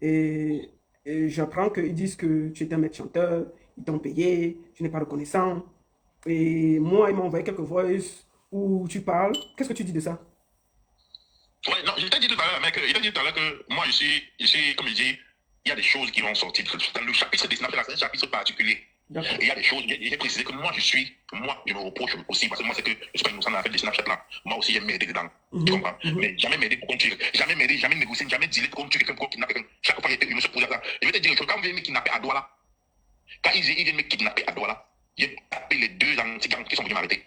Et j'apprends qu'ils disent que tu étais un maître chanteur. Ils t'ont payé. Tu n'es pas reconnaissant. Et moi, ils m'ont envoyé quelques voices où tu parles. Qu'est-ce que tu dis de ça? Ouais, non, je t'ai dit tout à l'heure, mec, il t'a dit tout à l'heure que moi, je suis, comme je dis, il y a des choses qui vont sortir. Dans le chapitre des Snapchat, c'est un chapitre particulier. Et il y a des choses, j'ai précisé que moi, je me reproche aussi, parce que moi, c'est que je suis pas innocent dans l'affaire des Snapchat là. Moi aussi, j'ai m'aider dedans. Tu comprends? Mais jamais m'aider pour continuer. Jamais m'aider, jamais négocier, jamais dealer pour continuer quelqu'un pour kidnapper quelqu'un. Chaque fois, je me suis posé ça. Je vais te dire une chose, quand vous venez me kidnapper à Douala, quand ils viennent me kidnapper à Douala, j'ai tapé les deux anti-gangs qui sont venus m'arrêter.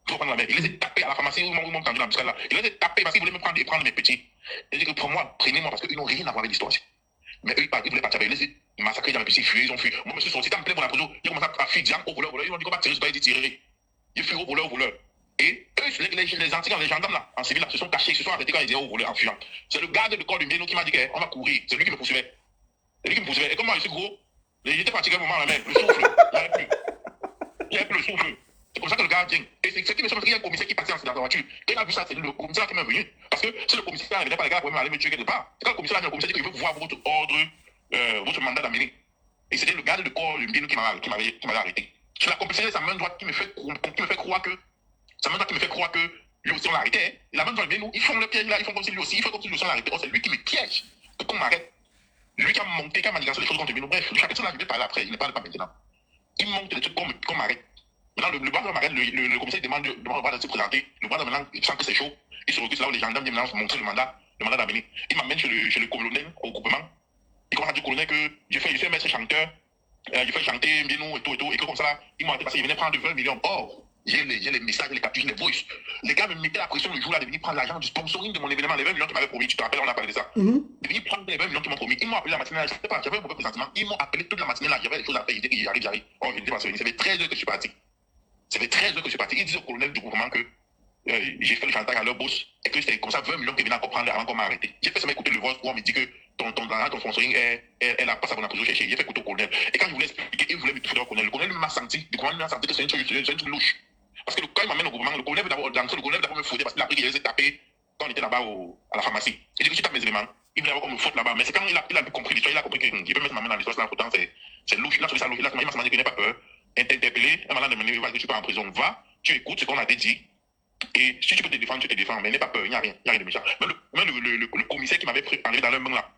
Pour prendre la main. Il les a tapés à la pharmacie, ils m'ont tendu l'embuscade là. Il les a tapés parce qu'ils voulaient me prendre et prendre mes petits. Il dit que pour moi, prenez-moi parce qu'ils n'ont rien à voir avec l'histoire. Mais eux, ils voulaient partir avec eux. Ils les massacrer dans mes petits fuyés, ils ont fui. Moi, je me suis sorti, en plein pour la prison. J'ai commencé à fuir, au voleur, ils m'ont dit qu'on va tirer, je vais tirer. J'ai fui au voleur. Et eux, les antilles, les gendarmes là, en civil, là, se sont cachés, ils se sont arrêtés quand ils étaient au voleur en fuyant. C'est le garde de corps de Mbéno qui m'a dit qu'on va courir. C'est lui qui me poursuivait. C'est lui qui me poursuivait. Et comme moi, je suis gros, j'étais fatigué à un moment, là, même, le souffle, j'avais plus le souffle. C'est comme ça que le gars vient. Et c'est ce qui me semble qu'il y a un commissaire qui partait dans la voiture. Et il a vu ça, c'est le commissaire qui m'est venu. Parce que si le commissaire n'arrivait pas, les gars pouvaient aller me tuer quelque part. C'est quand le commissaire dit qu'il veut voir votre ordre, votre mandat d'amener. Et c'était le garde de corps, le Mbéno, qui m'avait arrêté. C'est la complicité de sa main droite qui me fait croire que. Sa main droite qui me fait croire que lui aussi on l'arrêtait. Hein. Et la main droite, Mbéno, ils font le piège là, ils font comme si lui aussi, ils font comme si lui aussi on l'arrêtait. Oh, c'est lui qui me piège. Pour qu'on m'arrête. Lui qui a monté, qui a manigancé les choses contre Mbéno. Bref, chaque personne là, je vais parler après, il ne parle pas maintenant. Il monte des trucs qu'on m'arrête. Maintenant, le bras de m'arrête, le commissaire demande au bras de se présenter. Le bras de maintenant, il sent que c'est chaud. Il se recule là où les gendarmes viennent montrer le mandat d'amener. Il m'amène chez le colonel, au groupement. Il commence à dire au colonel que j'ai fait maître chanteur, j'ai fait chanter Mbéno et tout, et que comme ça, ils m'ont arrêté parce qu'ils venaient prendre 20 millions. Or, j'ai les messages, les captures, les voices. Les gars me mettaient la pression le jour là de venir prendre l'argent du sponsoring de mon événement, les 20 millions qu'ils m'avaient promis. Tu te rappelles, on a parlé de ça. De venir prendre les 20 millions qu'ils m'ont promis. Ils m'ont appelé la matinée là, je sais pas, j'avais un mauvais présentement. Ils m'ont appelé toute la matinée là, j'avais des choses à faire, ils disaient que j'arrive. Oh, je n'étais pas sûr. Ça fait 13 heures que je suis parti. Ça fait 13 heures que je suis parti. Ils disent au colonel du gouvernement que j'ai fait le chantage à leur boss et que c'était comme ça 20 millions qu'ils venaient encore prendre avant qu'on m'a arrêté. J'ai fait ça m'écouter le voice où on me dit que ton sponsoring, elle a pas ça pour la prison chercher. J'ai fait écouter au colonel. Et quand je voulais expliquer, il voulait me toucher au colonel. Le colonel m'a senti, que c'est une truc louche. Parce que quand il m'amène au gouvernement, le colonel veut d'abord me foutre parce qu'il a pris qu'il les a tapés quand on était là-bas à la pharmacie. Il dit que tu tapes mes éléments. Il voulait avoir comme me faute là-bas. Mais c'est quand il a compris l'histoire, il a compris qu'il peut mettre ma main dans l'histoire, là, pourtant c'est louche. Il a trouvé ça louche. Il m'a dit qu'il n'a pas peur. Interpellé, un malade de mener, tu pars en prison. Va, tu écoutes ce qu'on a dit. Et si tu peux te défendre, tu te défends. Mais n'aie pas peur, il n'y a rien de méchant. Mais le commissaire qui m'avait enlevé dans leur main là,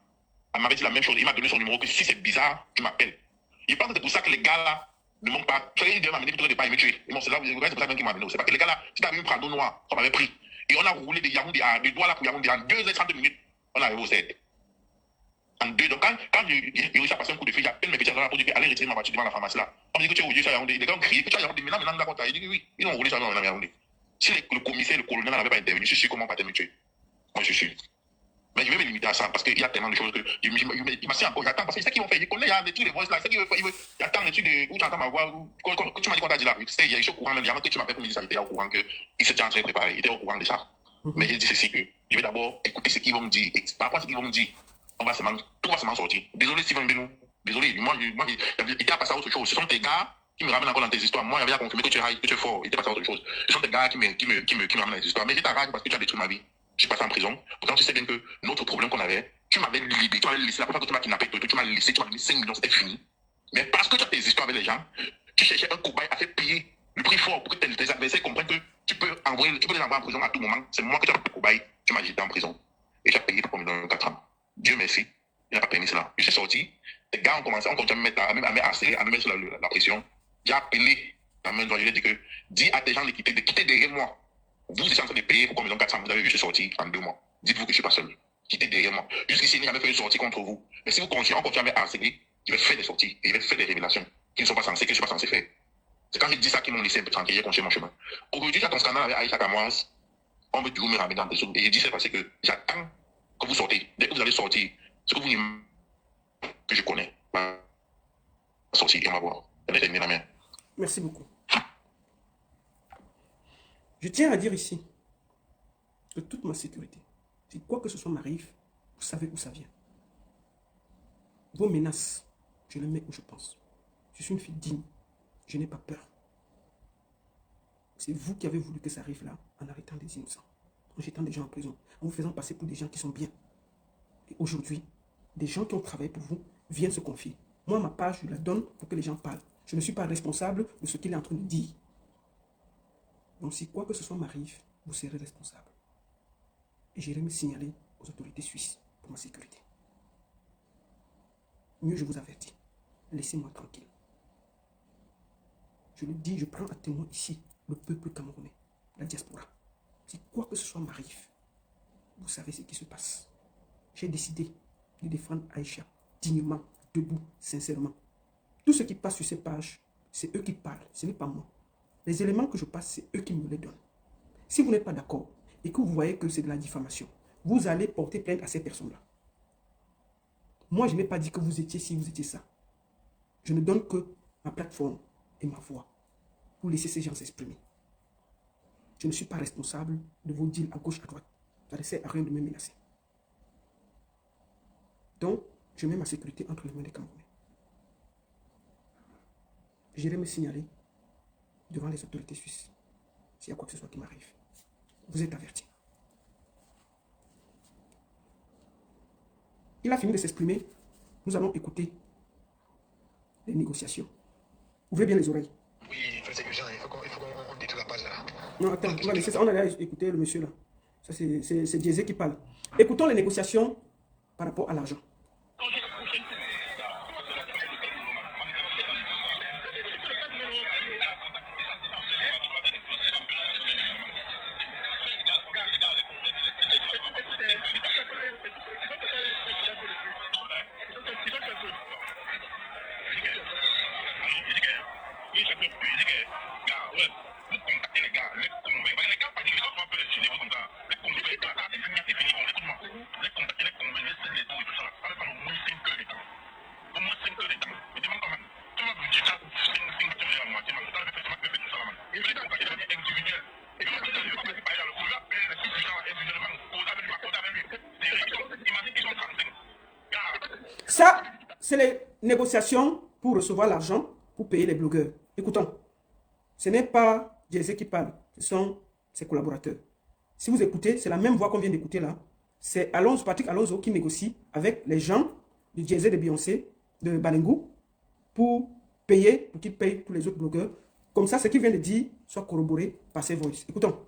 elle m'avait dit la même chose. Il m'a donné son numéro que si c'est bizarre, tu m'appelles. Il pense que c'est pour ça que les gars là ne manquent pas. Tu sais, il m'a amené plutôt de pas me tuer. C'est là, c'est pour ça qu'il m'a amené. C'est pas que les gars là, si t'avais un prado noir, on m'avait pris. Et on a roulé de Yaoundé à des doigts là pour Yaoundé en 2h30 minutes. On est arrivé au 7. En 2, donc quand j'ai réussi à passer un coup de fil, j'appelle mes petits là pour dire allez retirer ma voiture devant la pharmacie là. On me dit que tu es roulé sur Yaoundé. Les gars ont crié que tu as Yaoundé. Maintenant, d'accord, il dit que oui. Ils ont roulé sur Yaoundé. Si le commissaire, le colonel n'avait pas intervenu, je suis sûr comment pas te me tuer. Moi, je suis. Mais je vais me limiter à ça parce qu'il y a tellement de choses que il m'a dit encore, j'attends parce que c'est ça qu'ils vont faire. Il connaît, il y a des trucs de voice là, c'est qu'il veut, il attend des trucs de où tu entends ma voix, que tu m'as dit qu'on t'a dit là, il y a eu au courant, même avant que tu m'appelles pour me dire ça, il était au courant qu'il s'était en train de préparer, il était au courant de ça. Mais j'ai dit ceci que je vais d'abord écouter ce qu'ils vont me dire, et par rapport à ce qu'ils vont me dire, tout va se m'en sortir. Désolé Steven Mbéno, désolé, moi, il était à passer à autre chose. Ce sont tes gars qui me ramènent encore dans tes histoires. Moi, il y avait à confirmer que tu es high, que tu es fort, il était passé à autre chose. Ce sont tes gars qui me ramènent dans tes histoires. Mais j'ai ta rage parce que tu as détruit ma vie. Je suis passé en prison. Pourtant, tu sais bien que notre problème qu'on avait, tu m'avais libéré, tu m'avais laissé, la première fois que tu m'as kidnappé, tu m'as laissé, tu m'as donné 5 millions, c'était fini. Mais parce que tu as tes histoires avec les gens, tu cherchais un cobaye à faire payer le prix fort pour que tes adversaires comprennent que tu peux les envoyer en prison à tout moment. C'est moi que tu as fait le cobaye, tu m'as jeté en prison. Et tu as payé pour combien de 4 ans. Dieu merci, il n'a pas permis cela. Je suis sorti, les gars ont commencé à me mettre à me harceler, à me mettre sur la pression. J'ai appelé la main droite, je lui ai dit que dis à tes gens de quitter derrière moi. Vous êtes en train de payer pour combien de 400 vous avez vu, je suis sorti en 2 mois. Dites-vous que je ne suis pas seul. Quittez derrière moi. Jusqu'ici, il n'y a jamais fait une sortie contre vous. Mais si vous continuez à me harceler, je vais faire des sorties et je vais faire des révélations qui ne sont pas censées, que je ne suis pas censé faire. C'est quand j'ai dit ça qu'ils m'ont laissé un peu tranquille, j'ai continué mon chemin. Aujourd'hui, j'ai ton scandale avec Aïcha Kamoise. On veut toujours me ramener dans des choses. Et j'ai dit c'est parce que j'attends que vous sortez. Dès que vous allez sortir, ce que vous dites que je connais, va sortir et on va voir. Elle est terminée la mienne. Merci beaucoup. Je tiens à dire ici que toute ma sécurité, si quoi que ce soit m'arrive, vous savez où ça vient. Vos menaces, je les mets où je pense. Je suis une fille digne. Je n'ai pas peur. C'est vous qui avez voulu que ça arrive là, en arrêtant des innocents, en jetant des gens en prison, en vous faisant passer pour des gens qui sont bien. Et aujourd'hui, des gens qui ont travaillé pour vous viennent se confier. Moi, ma page, je la donne pour que les gens parlent. Je ne suis pas responsable de ce qu'il est en train de dire. Donc, si quoi que ce soit m'arrive, vous serez responsable. Et j'irai me signaler aux autorités suisses pour ma sécurité. Mieux, je vous avertis, laissez-moi tranquille. Je le dis, je prends à témoin ici le peuple camerounais, la diaspora. Si quoi que ce soit m'arrive, vous savez ce qui se passe. J'ai décidé de défendre Aïcha dignement, debout, sincèrement. Tout ce qui passe sur ces pages, c'est eux qui parlent, ce n'est pas moi. Les éléments que je passe, c'est eux qui me les donnent. Si vous n'êtes pas d'accord et que vous voyez que c'est de la diffamation, vous allez porter plainte à ces personnes-là. Moi, je n'ai pas dit que vous étiez ci, vous étiez ça. Je ne donne que ma plateforme et ma voix pour laisser ces gens s'exprimer. Je ne suis pas responsable de vos deals à gauche, à droite. Ça ne sert à rien de me menacer. Donc, je mets ma sécurité entre les mains des Camerounais. J'irai me signaler devant les autorités suisses s'il y a quoi que ce soit qui m'arrive. Vous êtes avertis. Il a fini de s'exprimer. Nous allons écouter les négociations. Ouvrez bien les oreilles. Oui, c'est urgent, il faut qu'on détruise la page là. Non, attends, on va laisser ça. On allait écouter le monsieur là. Ça, c'est Diezé qui parle. Écoutons les négociations par rapport à l'argent. Ça, c'est les négociations pour recevoir l'argent pour payer les blogueurs. Écoutons, ce n'est pas Diezé qui parle, ce sont ses collaborateurs. Si vous écoutez, c'est la même voix qu'on vient d'écouter là. C'est Patrick Alonso qui négocie avec les gens de Diezé, de Beyoncé, de Balengou, pour qu'ils payent tous les autres blogueurs. Comme ça, ce qu'il vient de dire soit corroboré par ses voix. Écoutons.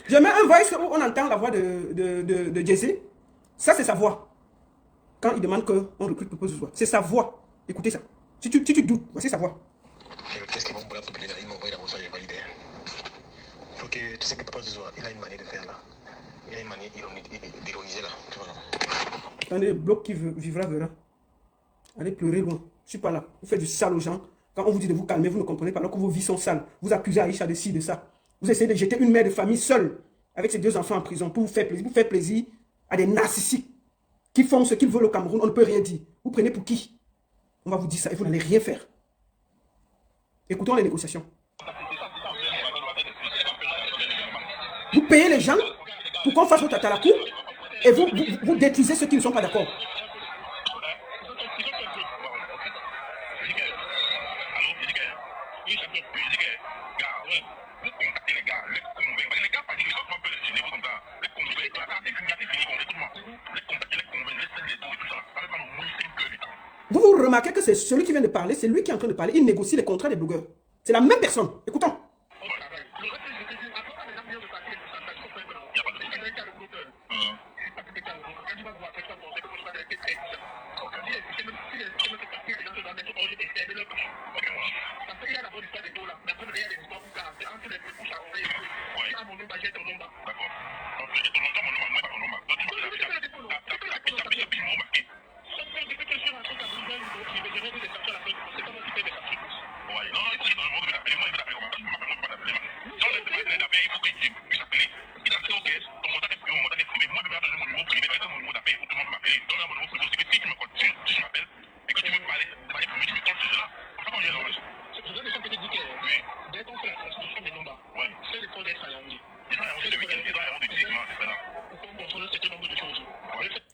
Je mets un voice où on entend la voix de Diezé. Ça, c'est sa voix. Quand il demande qu'on recrute pour poste de voix. C'est sa voix. Écoutez ça. Si tu doutes, voici sa voix. Qu'est-ce qu'ils vont pour la populaire? Ils m'ont envoyé la voix, j'ai validé. Donc, tu sais que Papa Zouzoua, il a une manière de faire là. Il a une manière d'ironiser là. Tu vois. Attendez, le bloc qui vivra verra. Allez pleurer loin. Je ne suis pas là. Vous faites du sale aux gens. Quand on vous dit de vous calmer, vous ne comprenez pas. Alors que vos vies sont sales. Vous accusez Aïcha de ci, de ça. Vous essayez de jeter une mère de famille seule avec ses 2 enfants en prison pour vous faire plaisir. Vous faites plaisir à des narcissiques qui font ce qu'ils veulent au Cameroun. On ne peut rien dire. Vous prenez pour qui? On va vous dire ça et vous n'allez rien faire. Écoutons les négociations. Vous payez les gens pour qu'on fasse votre tête à la cour et vous détruisez ceux qui ne sont pas d'accord. Vous remarquez que c'est celui qui vient de parler, c'est lui qui est en train de parler. Il négocie les contrats des blogueurs. C'est la même personne. Écoutons.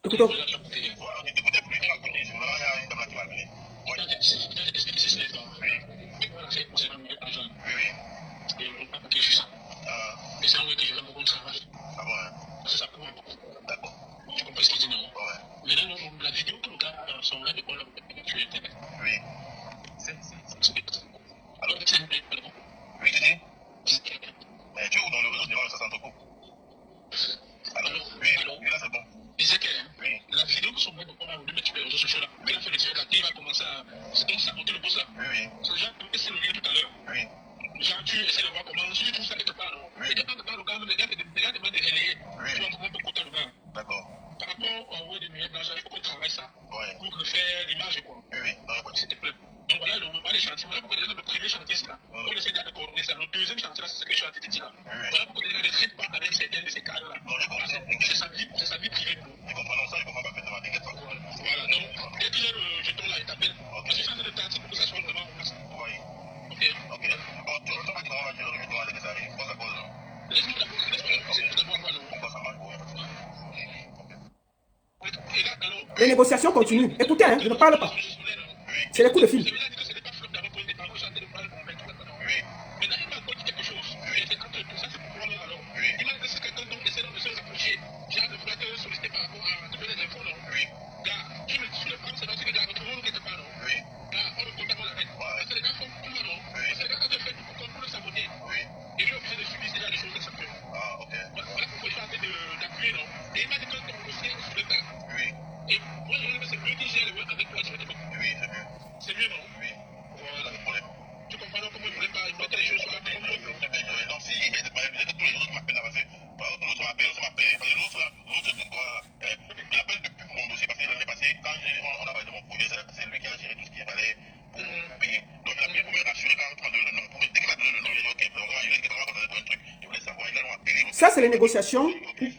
Écoutons. c'est ce n'est pas. Mais voilà, c'est un milieu argent. Et on ne peut pas que je suis ça. Et c'est un milieu que je vais beaucoup travailler. Ah bon? C'est ça pour moi. D'accord. Tu comprends ce qu'il dit, non? Ouais. Maintenant, la vidéo que le gars son là de quoi tu es internet. Oui. Alors, c'est un peu. Oui, tu dis? Mais tu es où dans le réseau devant ça s'entrecoupe? Alors, oui, là c'est bon. Il disait que la vidéo que son mec a voulu mettre sur les réseaux sociaux là, il a fait le tir là, il va commencer à saboter le boss là. Oui. C'est genre, c'est le vidéo tout à l'heure. Oui. Genre, tu essaies de voir comment, si tu trouves ça quelque part, non? Et quand tu parles au gars, les gars demandent de relayer. Tu vas comment pour le gars. D'accord. Par rapport au web de nuit blanche, il faut qu'on travaille ça. Ouais. Pour faire l'image quoi. Oui. S'il te plaît. Donc voilà, on va les chantiers. Voilà pourquoi déjà le premier chantier c'est là. On essaie de coordonner ça. Le deuxième chantier là, c'est ce que je suis en train de dire là. Voilà pourquoi déjà ne traite pas avec certains de ces cadres là. C'est sa vie privée. Je comprends ça, je comprends parfaitement, t'inquiète pas. Voilà, donc dès qu'il y a le jeton là, il t'appelle. Parce que c'est en train de tenter pour que ça soit vraiment en place. Oui. Ok. Ok. Bon, tu vas pas dire que je dois aller des arrêts. Quoi ça cause? Laisse-moi d'abord voir le. Pourquoi ça marche? Et là, alors. Les négociations continuent. Écoutez, hein, je ne parle pas. C'est les coups de fil. C'est mieux, non? Oui. Voilà. Tu comprends donc comment il ne voulait pas, il voulait que les choses soient bien. Donc si il y a tous les autres qui m'appellent avancé, l'autre m'appelle, parce que l'autre, il appelle depuis mon dossier, parce que l'année passée, quand on a parlé de mon projet, c'est lui qui a géré tout ce qui est fallait pour payer. Donc il a pris pour me rassurer quand on prend le nom, pour me déclarer le nom, il dit ok, donc il est quelqu'un qui a un truc, il voulait savoir, il a appelé. Ça, c'est les négociations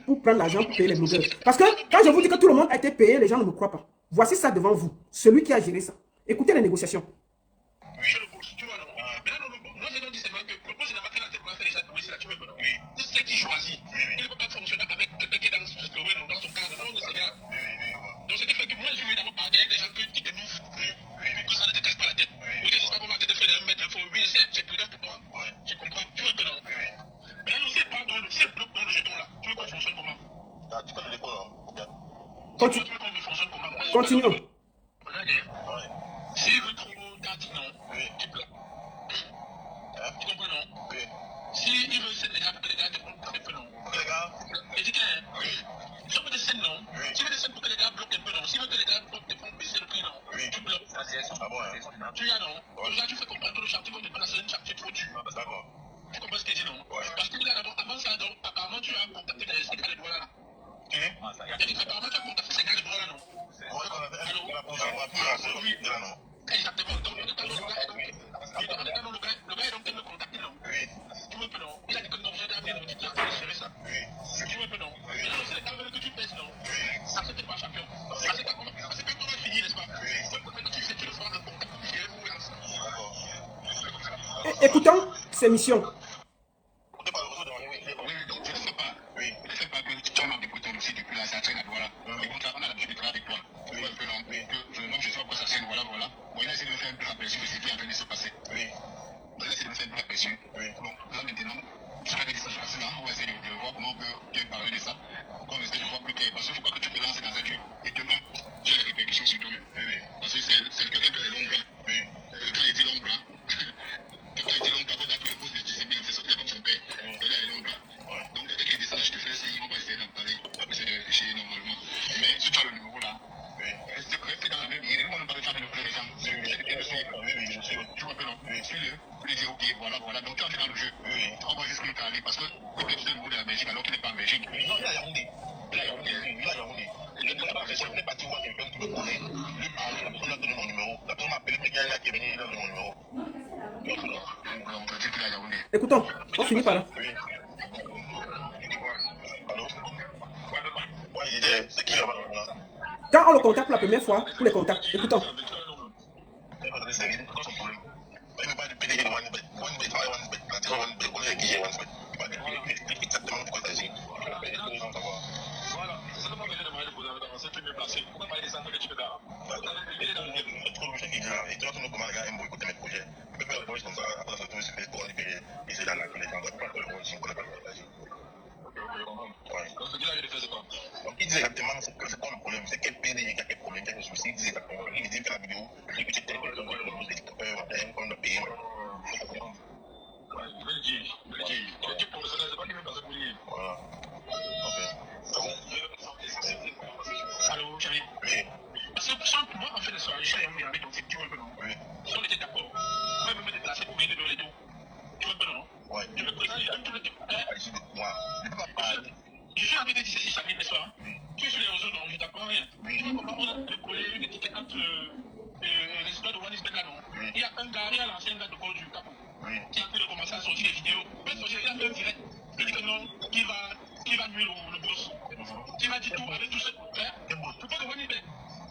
pour prendre l'argent pour payer les blogueurs. Parce que quand je vous dis que tout le monde a été payé, les gens ne me croient pas. Voici ça devant vous, celui qui a géré ça. Écoutez les négociations. Oui, je le pose, tu vois, non? Maintenant, moi, je dis seulement que propose la matière à te faire les activités là, tu veux, non? Oui. C'est ce qui choisit. Il ne peut pas fonctionner avec quelqu'un qui est dans son cadre, non, c'est gars. Donc, ce qui fait que moi, je vais d'abord parler avec des gens qui te bouffent, que ça ne te casse pas la tête. Oui, c'est pas comment te faire un mètre, il faut, oui, c'est prudent pour toi. Tu comprends? Tu veux que non? Maintenant, c'est pas dans le bloc dans le jeton là. Tu veux qu'on fonctionne comment? Ah, tu connais les cours, non? Continue. Tu veux qu'on fonctionne comment? Continuons. Regarde, s'il veut trop d'argent, non, tu peux. Tu comprends, non? Oui. S'il veut c'est les gars te bloquent un peu, non? Les gars? Et dis que, si on veut des scènes, non? Si on veut des scènes pour que les gars bloquent un peu, non? Si on veut que les gars bloquent, te font baisser le prix, non? Tu bloques. Ah bon, hein? Tu y as, non? Déjà, tu fais comprendre que le chantier va te prendre la scène, chantier trop dur. D'accord. Tu comprends ce que je dis, non? Parce que là, avant ça, donc, apparemment, tu as contacté ces gars de droit là. Apparemment, tu as contacté ces gars de droit là, non? Oui. Exactement. Donc, le gars est donc me contacter, non? Tu veux que non? Il a dit que non, j'ai d'amener le petit là, c'est ça. Tu veux que non? C'est le temps que tu pèses, non? Ça, c'était pas champion. C'est quand on a fini, n'est-ce pas? Maintenant, tu fais tout le soir en contact, tu fais vous ensemble. Écoutons ces missions. Oui, donc je ne sais pas. Je ne sais pas que tu m'as écouté aussi depuis là, ça traîne, voilà. Écoute, on a l'habitude de travailler avec toi. Tu vois un peu, non? Que je sais pas quoi ça traîne, voilà. Bon, il a essayé de me faire un peu aperçu de ce qui est en train de se passer. Il a essayé de me faire un peu aperçu. Donc, là, maintenant, je vais dire ça, on va essayer de voir comment on peut bien parler de ça. Pourquoi on essaie de voir plus clair. Parce qu'il ne faut pas que tu te lances dans un truc et demain, j'ai les répercussions sur toi. Parce que c'est quelqu'un qui a des longs bras. Quand il dit long bras, quand il dit long bras, quand il a pris le poste de discipline, c'est sorti comme son père. Il a les longs bras. Donc, dès qu'il dit ça, je te fais signe, on va essayer d'en parler. On va essayer de réfléchir normalement. Mais si tu as le numéro là, reste dans la même idée. On ne va pas faire de les gens. Tu vois que non. Suis-le. Lui dire, ok, voilà. Donc, tu entres dans le jeu. On va juste cliquer aller parce que tu es le niveau de la Belgique alors qu'il n'est pas en Belgique. Non, il a Yaoundé. Il a Yaoundé. Je ne sais pas, je suis parti voir quelqu'un qui me connaît. Lui parler, la personne a donné mon numéro. La personne m'a appelé, mais il y a un gars qui est venu, il a donné mon numéro. On peut dire qu'il a Yaoundé. Écoutons, on finit par là. Allô? Ouais, il disait, c'est qui là-bas? Quand on le contacte pour la première fois, pour les contacts, écoutons. C'est quoi son problème? Il me parle du PDG de OneBet. OneBet travaille OneBet. Quand tu vois OneBet, on est qui est OneBet. Il m'a dit exactement pourquoi tu as dit. Les gens savoir. Voilà, c'est ça que moi je demande de poser avec c'est plus bien placé. Pourquoi pas les centres que tu peux faire? Il est dans le Et tu vois comment les gars aiment écouter mes projets. Je peux faire le voice comme ça, après ça se retrouve sur Facebook, et c'est là que les gens ne pas que le voice, on ne connaît pas le voice. Ouais. Donc, ce qu'il a eu de faire, c'est quoi? Donc, il dit exactement, c'est quoi le problème? C'est quel PD, il y a quel problème, quel souci, il dit exactement. Il dit, fait la vidéo, il dit que tel personne, le TikTokers, on a payé. Je vais le dire. Tu es professionnel, c'est pas qu'il veut passer pour lui. Voilà. Ok. Allô, chérie? Oui. Parce que sans moi, en fait, le soir, je suis allé avec ton type, tu vois un peu, non? Oui. Si on était d'accord, moi, je me déplacer pour m'aider dans les dos. Tu vois un peu, non? Ouais. Je me présente, je donne tout le temps. Ici, moi, je ne peux pas parler. Je suis avec des 17 samedi le soir. Tu es sur les réseaux, non? Je t'apprends rien. Tu vois comment on a collé une étiquette entre les histoires de Wanis Benga, non? Il y a un gars, il y a l'ancien gars de Col du Capon. Qui a fait de commencer à sortir des vidéos. Il a fait un direct. Il dit que non, qui va nuire le boss. Qui va dire tout avec tout ça. Pourquoi de Wanis Benga?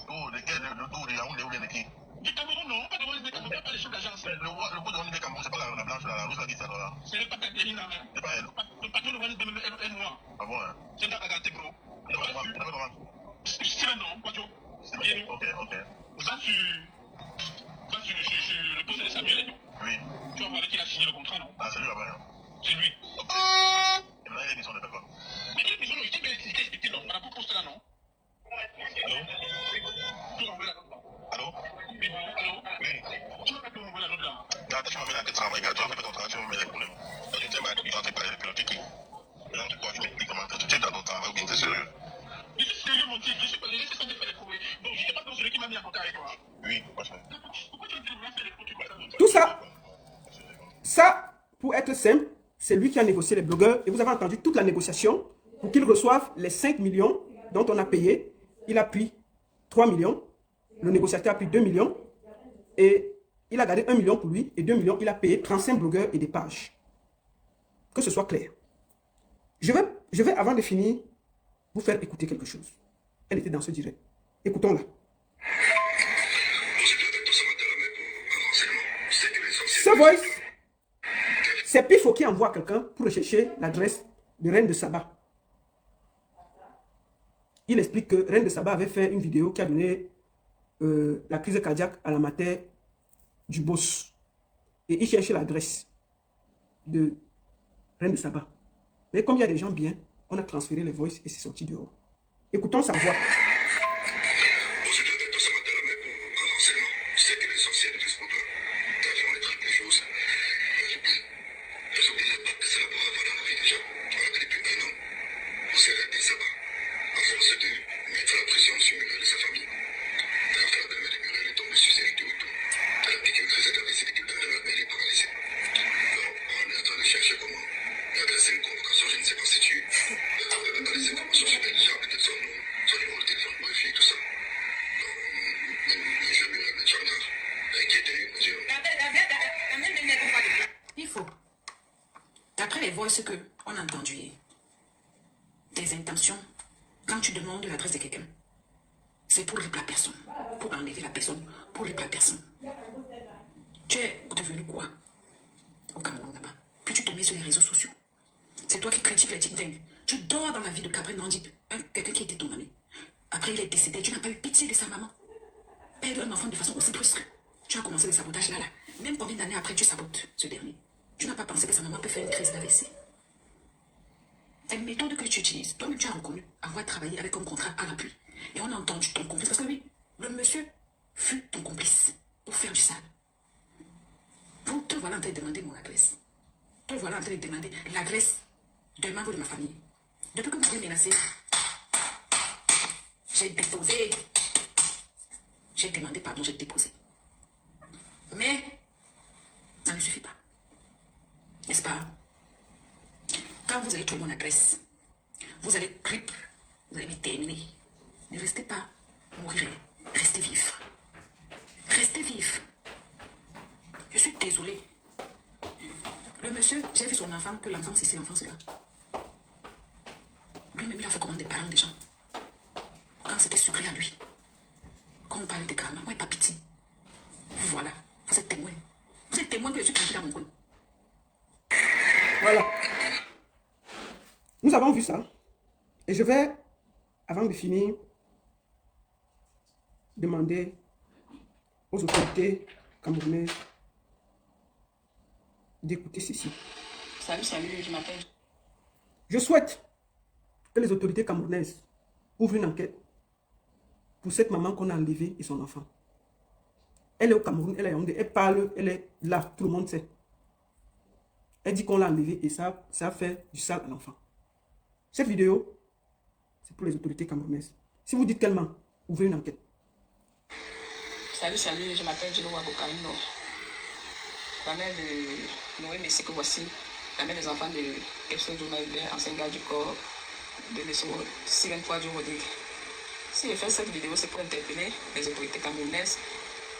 Oh, lesquels, le tour, les Yaoundé ou les Neki? Du Cameroun, non, pas de Wanis Benga, pas les chefs d'agence. Le coup de Wanis Benga, c'est pas la blanche, la rouge, la guitare, là. C'est le Pacatérine, là. C'est pas elle. Le patron de Wanis Benga est noir. Ah bon, hein? C'est un gars bro. C'est un nom, quoi, tu vois? Ok. Ça, sur le poste de Samuel et tout. Oui. Tu vas voir avec qui il a signé le contrat, non? Ah, c'est lui là-bas, hein? C'est lui. Ok. Et maintenant, il y a des missions de quoi? Mais il y a des missions, il t'est expliqué, non? Par rapport au poste là, non? Allô? Tu vas envoyer la note là. Allô? Oui, allô? Oui. Tu vas pas te envoyer la note là. Attends, tu m'as mis la tête travail, tu vas faire ton travail, tu vas me mettre les problèmes. Quand tu t'es mal, tu vas te parler depuis le ticket. Maintenant, tu crois que tu m'expliques comment tu es dans ton travail ou bien tu es sérieux? Je suis sérieux, mon type, je suis pas laissé sans faire les problèmes. Donc, je sais pas celui qui m'a mis en contact avec toi. Oui, franchement. Pourquoi tu me dis de faire les problèmes? Tout ça, pour être simple, c'est lui qui a négocié les blogueurs. Et vous avez entendu toute la négociation pour qu'ils reçoivent les 5 millions dont on a payé. Il a pris 3 millions. Le négociateur a pris 2 millions. Et il a gardé 1 million pour lui. Et 2 millions, il a payé 35 blogueurs et des pages. Que ce soit clair. Je vais, avant de finir, vous faire écouter quelque chose. Elle était dans ce direct. Écoutons-la. Ce voice, c'est Pifo qui envoie quelqu'un pour rechercher l'adresse de Reine de Saba. Il explique que Reine de Saba avait fait une vidéo qui a donné la crise cardiaque à la mater du boss. Et il cherchait l'adresse de Reine de Saba. Mais comme il y a des gens bien, on a transféré les voices et c'est sorti dehors. Écoutons sa voix. D'après les voix, ce qu'on a entendu, tes intentions, quand tu demandes l'adresse de quelqu'un, c'est pour la personne, pour enlever la personne, pour la personne. Tu es devenu quoi au Cameroun là-bas? Puis tu te mets sur les réseaux sociaux. C'est toi qui critiques les dingues. Tu dors dans la vie de Cabrel Nandip, quelqu'un qui était ton ami. Après, il est décédé, tu n'as pas eu pitié de sa maman. Perdre un enfant de façon aussi brusque. Tu as commencé le sabotage là. Même combien d'années après, tu sabotes ce dernier? Tu n'as pas pensé que sa maman peut faire une crise d'AVC? Les méthodes que tu utilises, toi-même tu as reconnu avoir travaillé avec un contrat à l'appui. Et on a entendu ton complice. Parce que oui, le monsieur fut ton complice pour faire du sale. Vous te voilà en train de demander mon adresse. Te voilà en train de demander l'adresse d'un membre de ma famille. Depuis que vous m'avez menacé, j'ai déposé. J'ai demandé pardon, j'ai déposé. Mais ça ne suffit pas. N'est-ce pas? Quand vous allez trouver mon adresse, vous allez clip, vous allez me terminer. Ne restez pas mourir, restez vif. Restez vif. Je suis désolée. Le monsieur, j'ai vu son enfant, que l'enfant c'est ici, l'enfant c'est là. Lui-même, il a fait comme des parents des gens. Quand c'était sucré à lui. Quand on parlait de karma, moi, pas pitié. Voilà, vous êtes témoin. Vous êtes témoin que je suis tranquille à mon coin. Voilà. Nous avons vu ça. Et je vais, avant de finir, demander aux autorités camerounaises d'écouter ceci. Salut, je m'appelle. Je souhaite que les autorités camerounaises ouvrent une enquête pour cette maman qu'on a enlevée et son enfant. Elle est au Cameroun, elle est à Yaoundé, elle parle, elle est là, tout le monde sait. Elle dit qu'on l'a enlevée et ça fait du sale à l'enfant. Cette vidéo, c'est pour les autorités camerounaises. Si vous dites tellement, ouvrez une enquête. Salut, je m'appelle Gino Wabokamino. La mère de Noé Messi que voici, la mère des enfants de Epson Jona Hubert, ancien garde du corps de Steven Poidou Rodrigue. Si je fais cette vidéo, c'est pour interpeller les autorités camerounaises,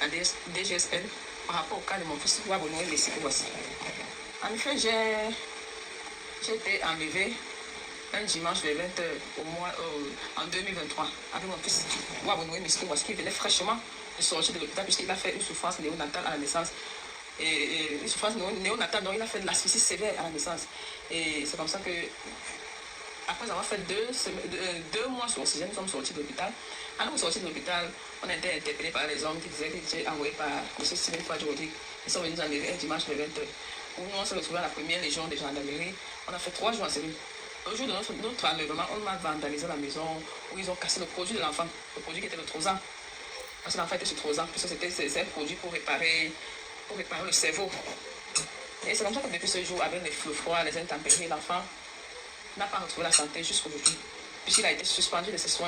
la DGSN, par rapport au cas de mon fils Noé Messi que voici. En effet, j'ai été enlevée un dimanche de 20h en 2023 avec mon fils Noé Messi que voici, qui venait fraîchement de sortir de l'hôpital puisqu'il a fait une souffrance néonatale à la naissance. Et une souffrance néonatale, donc il a fait de l'asphyxie sévère à la naissance. Et c'est comme ça que, après avoir fait 2 mois sur oxygène, nous sommes sortis de l'hôpital. Quand nous sommes sortis de l'hôpital, on a été interpellés par les hommes qui disaient qu'ils étaient envoyés par M. Steven Poidou Rodrigue. Ils sont venus nous enlever un dimanche de 20h. Où nous on s'est retrouvés à la première légion de gendarmerie. On a fait 3 jours en cellule. Au jour de notre enlèvement, on a vandalisé la maison où ils ont cassé le produit de l'enfant, le produit qui était le Trosan. Parce que l'enfant était sur Trosan, puisque c'est un produit pour réparer le cerveau. Et c'est comme ça que depuis ce jour, avec le froid, les intempéries, l'enfant n'a pas retrouvé la santé jusqu'aujourd'hui. Puisqu'il a été suspendu de ses soins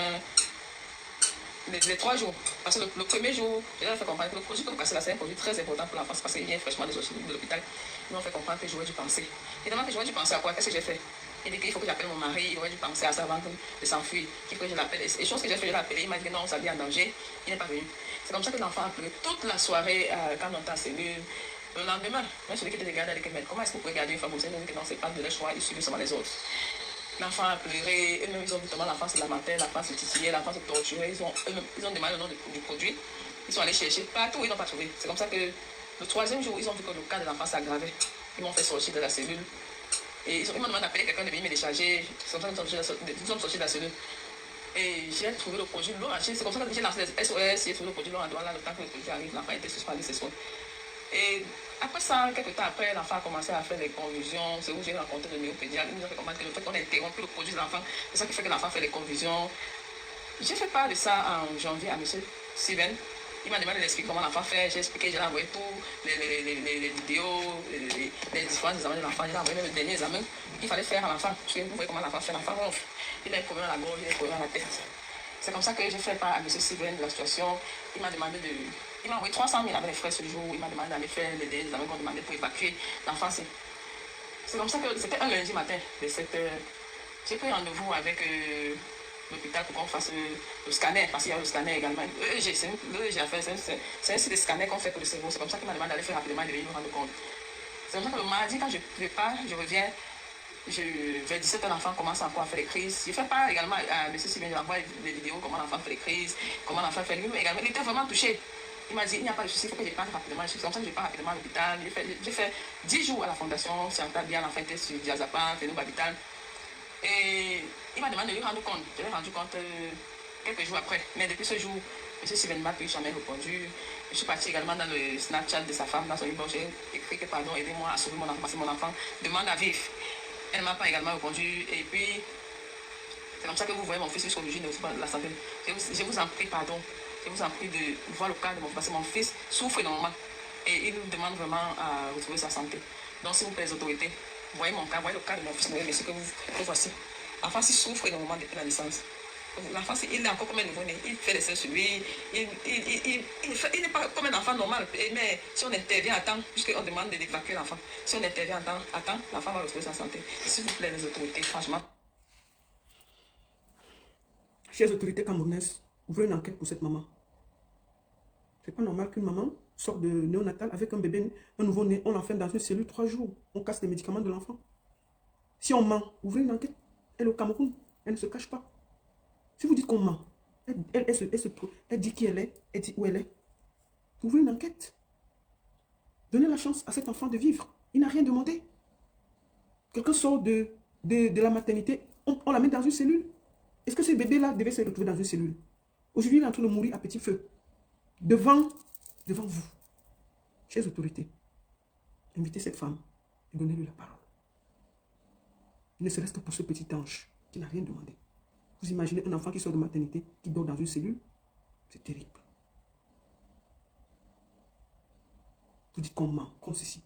les 3 jours. Parce que le premier jour, ils ont fait comprendre que le produit que vous cassez là, c'est un produit très important pour l'enfant. Parce qu'il vient fraîchement de l'hôpital. Ils m'ont fait comprendre que j'aurais dû penser. Évidemment que j'aurais dû penser à quoi? Qu'est-ce que j'ai fait? Il dit qu'il faut que j'appelle mon mari, il aurait dû penser à ça avant de s'enfuir. Il faut que je l'appelle. Et chose que j'ai fait, je l'ai appelé, il m'a dit que non, ça vient en danger. Il n'est pas venu. C'est comme ça que l'enfant a pleuré toute la soirée quand on était en cellule. Le lendemain, même celui qui était gardé avec les comment est-ce que vous pouvez garder une femme vous savez que non, c'est pas de leur choix, ils suivent seulement les autres. L'enfant a pleuré, eux-mêmes ils ont vu comment l'enfant se lamentait, l'enfant se titillait, l'enfant se torturait, ils ont demandé le nom du produit, ils sont allés chercher partout, ils n'ont pas trouvé. C'est comme ça que le 3e jour, ils ont vu que le cas de l'enfant s'aggravait. Ils m'ont fait sortir de la cellule. Et ils m'ont demandé d'appeler quelqu'un de venir me décharger. C'est comme ça que nous sommes sortis de la cellule. Et j'ai trouvé le produit long. C'est comme ça que j'ai lancé les SOS, j'ai trouvé le produit long en droit là, le temps que le produit arrive, l'enfant était suspendu ses soins. Et après ça, quelques temps après, l'enfant a commencé à faire des convulsions. C'est où j'ai rencontré le néopédiatre. Il nous a fait comprendre que le fait qu'on a interrompu le produit de l'enfant, c'est ça qui fait que l'enfant fait des convulsions. J'ai fait part de ça en janvier à M. Steven. Il m'a demandé d'expliquer comment l'enfant fait. J'ai expliqué, j'ai envoyé tous les vidéos, les différents examens de l'enfant. J'ai envoyé même le dernier examen qu'il fallait faire à l'enfant. Parce que vous voyez comment l'enfant fait. L'enfant ronfle. Il a un problème à la gorge, il a un problème à la tête. C'est comme ça que j'ai fait part à M. Steven de la situation. Il m'a demandé de. Il m'a envoyé 300 000 avec les frais ce jour. Il m'a demandé d'aller faire les examens qu'on demandait pour évacuer l'enfant. C'est comme ça que c'était un lundi matin de 7h. J'ai pris rendez-vous avec l'hôpital pour qu'on fasse le scanner, parce qu'il y a le scanner également. L'EEG, c'est un site de scanner qu'on fait pour le cerveau. C'est comme ça qu'il m'a demandé d'aller faire rapidement et de venir nous rendre compte. C'est comme ça que le mardi, quand je prépare, je reviens. Vers 17 ans, l'enfant commence encore à faire des crises. Je fais pas également à M. Steven, j'envoie des vidéos, comment l'enfant fait des crises, comment l'enfant fait lui, mais également, il était vraiment touché. Il m'a dit, il n'y a pas de souci, il faut que je parte rapidement. C'est comme ça que je pars rapidement à l'hôpital. J'ai fait 10 jours à la fondation, Chantal Bien, l'enfant était sur Diazapam, Fénou Babital. Et il m'a demandé de lui rendre compte. Je l'ai rendu compte quelques jours après. Mais depuis ce jour, M. Steven ne m'a plus jamais répondu. Je suis partie également dans le Snapchat de sa femme, dans son inbox. J'ai écrit que pardon, aidez-moi à sauver mon enfant, parce que mon enfant demande à vivre. Elle ne m'a pas également répondu. Et puis, c'est comme ça que vous voyez mon fils jusqu'au jour de la santé. Je vous en prie, pardon. Je vous en prie de voir le cas de mon fils. Parce que mon fils souffre énormément. Et il nous demande vraiment à retrouver sa santé. Donc, s'il vous plaît, les autorités, voyez mon cas, voyez le cas de mon fils, mais ce que vous voici. L'enfant, il souffre énormément depuis la naissance. L'enfant, il est encore comme un nouveau-né. Il fait des seins sur lui. Il n'est pas comme un enfant normal. Mais si on intervient à temps, puisqu'on demande d'évacuer l'enfant, si on intervient à temps, l'enfant va retrouver sa santé. S'il vous plaît, les autorités, franchement. Chères autorités camerounaises, ouvrez une enquête pour cette maman. C'est pas normal qu'une maman sorte de néonatal avec un bébé, un nouveau-né, on l'enferme dans une cellule 3 jours. On casse les médicaments de l'enfant. Si on ment, ouvrez une enquête. Elle est au Cameroun, elle ne se cache pas. Si vous dites qu'on ment, elle dit qui elle est, elle dit où elle est. Ouvrez une enquête. Donnez la chance à cet enfant de vivre. Il n'a rien demandé. Quelqu'un sort de la maternité, on la met dans une cellule. Est-ce que ce bébé-là devait se retrouver dans une cellule? Aujourd'hui, il est en train de mourir à petit feu. Devant devant vous, chers autorités, invitez cette femme et donnez-lui la parole. Ne serait-ce que pour ce petit ange qui n'a rien demandé. Vous imaginez un enfant qui sort de maternité, qui dort dans une cellule? C'est terrible. Vous dites qu'on ment, comme ceci.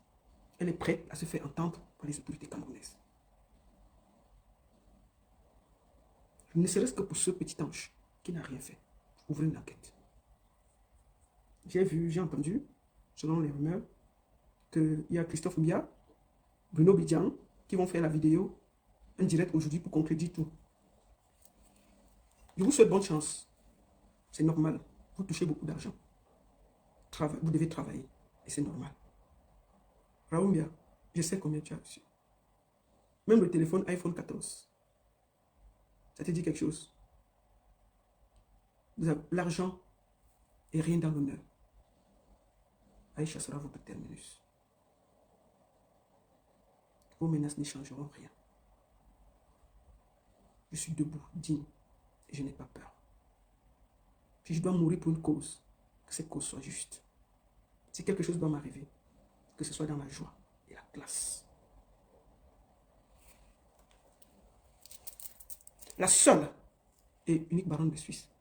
Elle est prête à se faire entendre par les autorités camerounaises. Ne serait-ce que pour ce petit ange qui n'a rien fait. Ouvrez une enquête. J'ai entendu, selon les rumeurs, qu'il y a Christophe Mbia, Bruno Bidjan, qui vont faire la vidéo, un direct aujourd'hui pour contredire tout. Je vous souhaite bonne chance. C'est normal. Vous touchez beaucoup d'argent. Vous devez travailler. Et c'est normal. Raoul Mbia, je sais combien tu as reçu. Même le téléphone iPhone 14. Ça te dit quelque chose? L'argent est rien dans l'honneur. Aïcha sera votre terminus. Vos menaces n'y changeront rien. Je suis debout, digne, et je n'ai pas peur. Si je dois mourir pour une cause, que cette cause soit juste. Si quelque chose doit m'arriver, que ce soit dans la joie et la classe. La seule et unique baronne de Suisse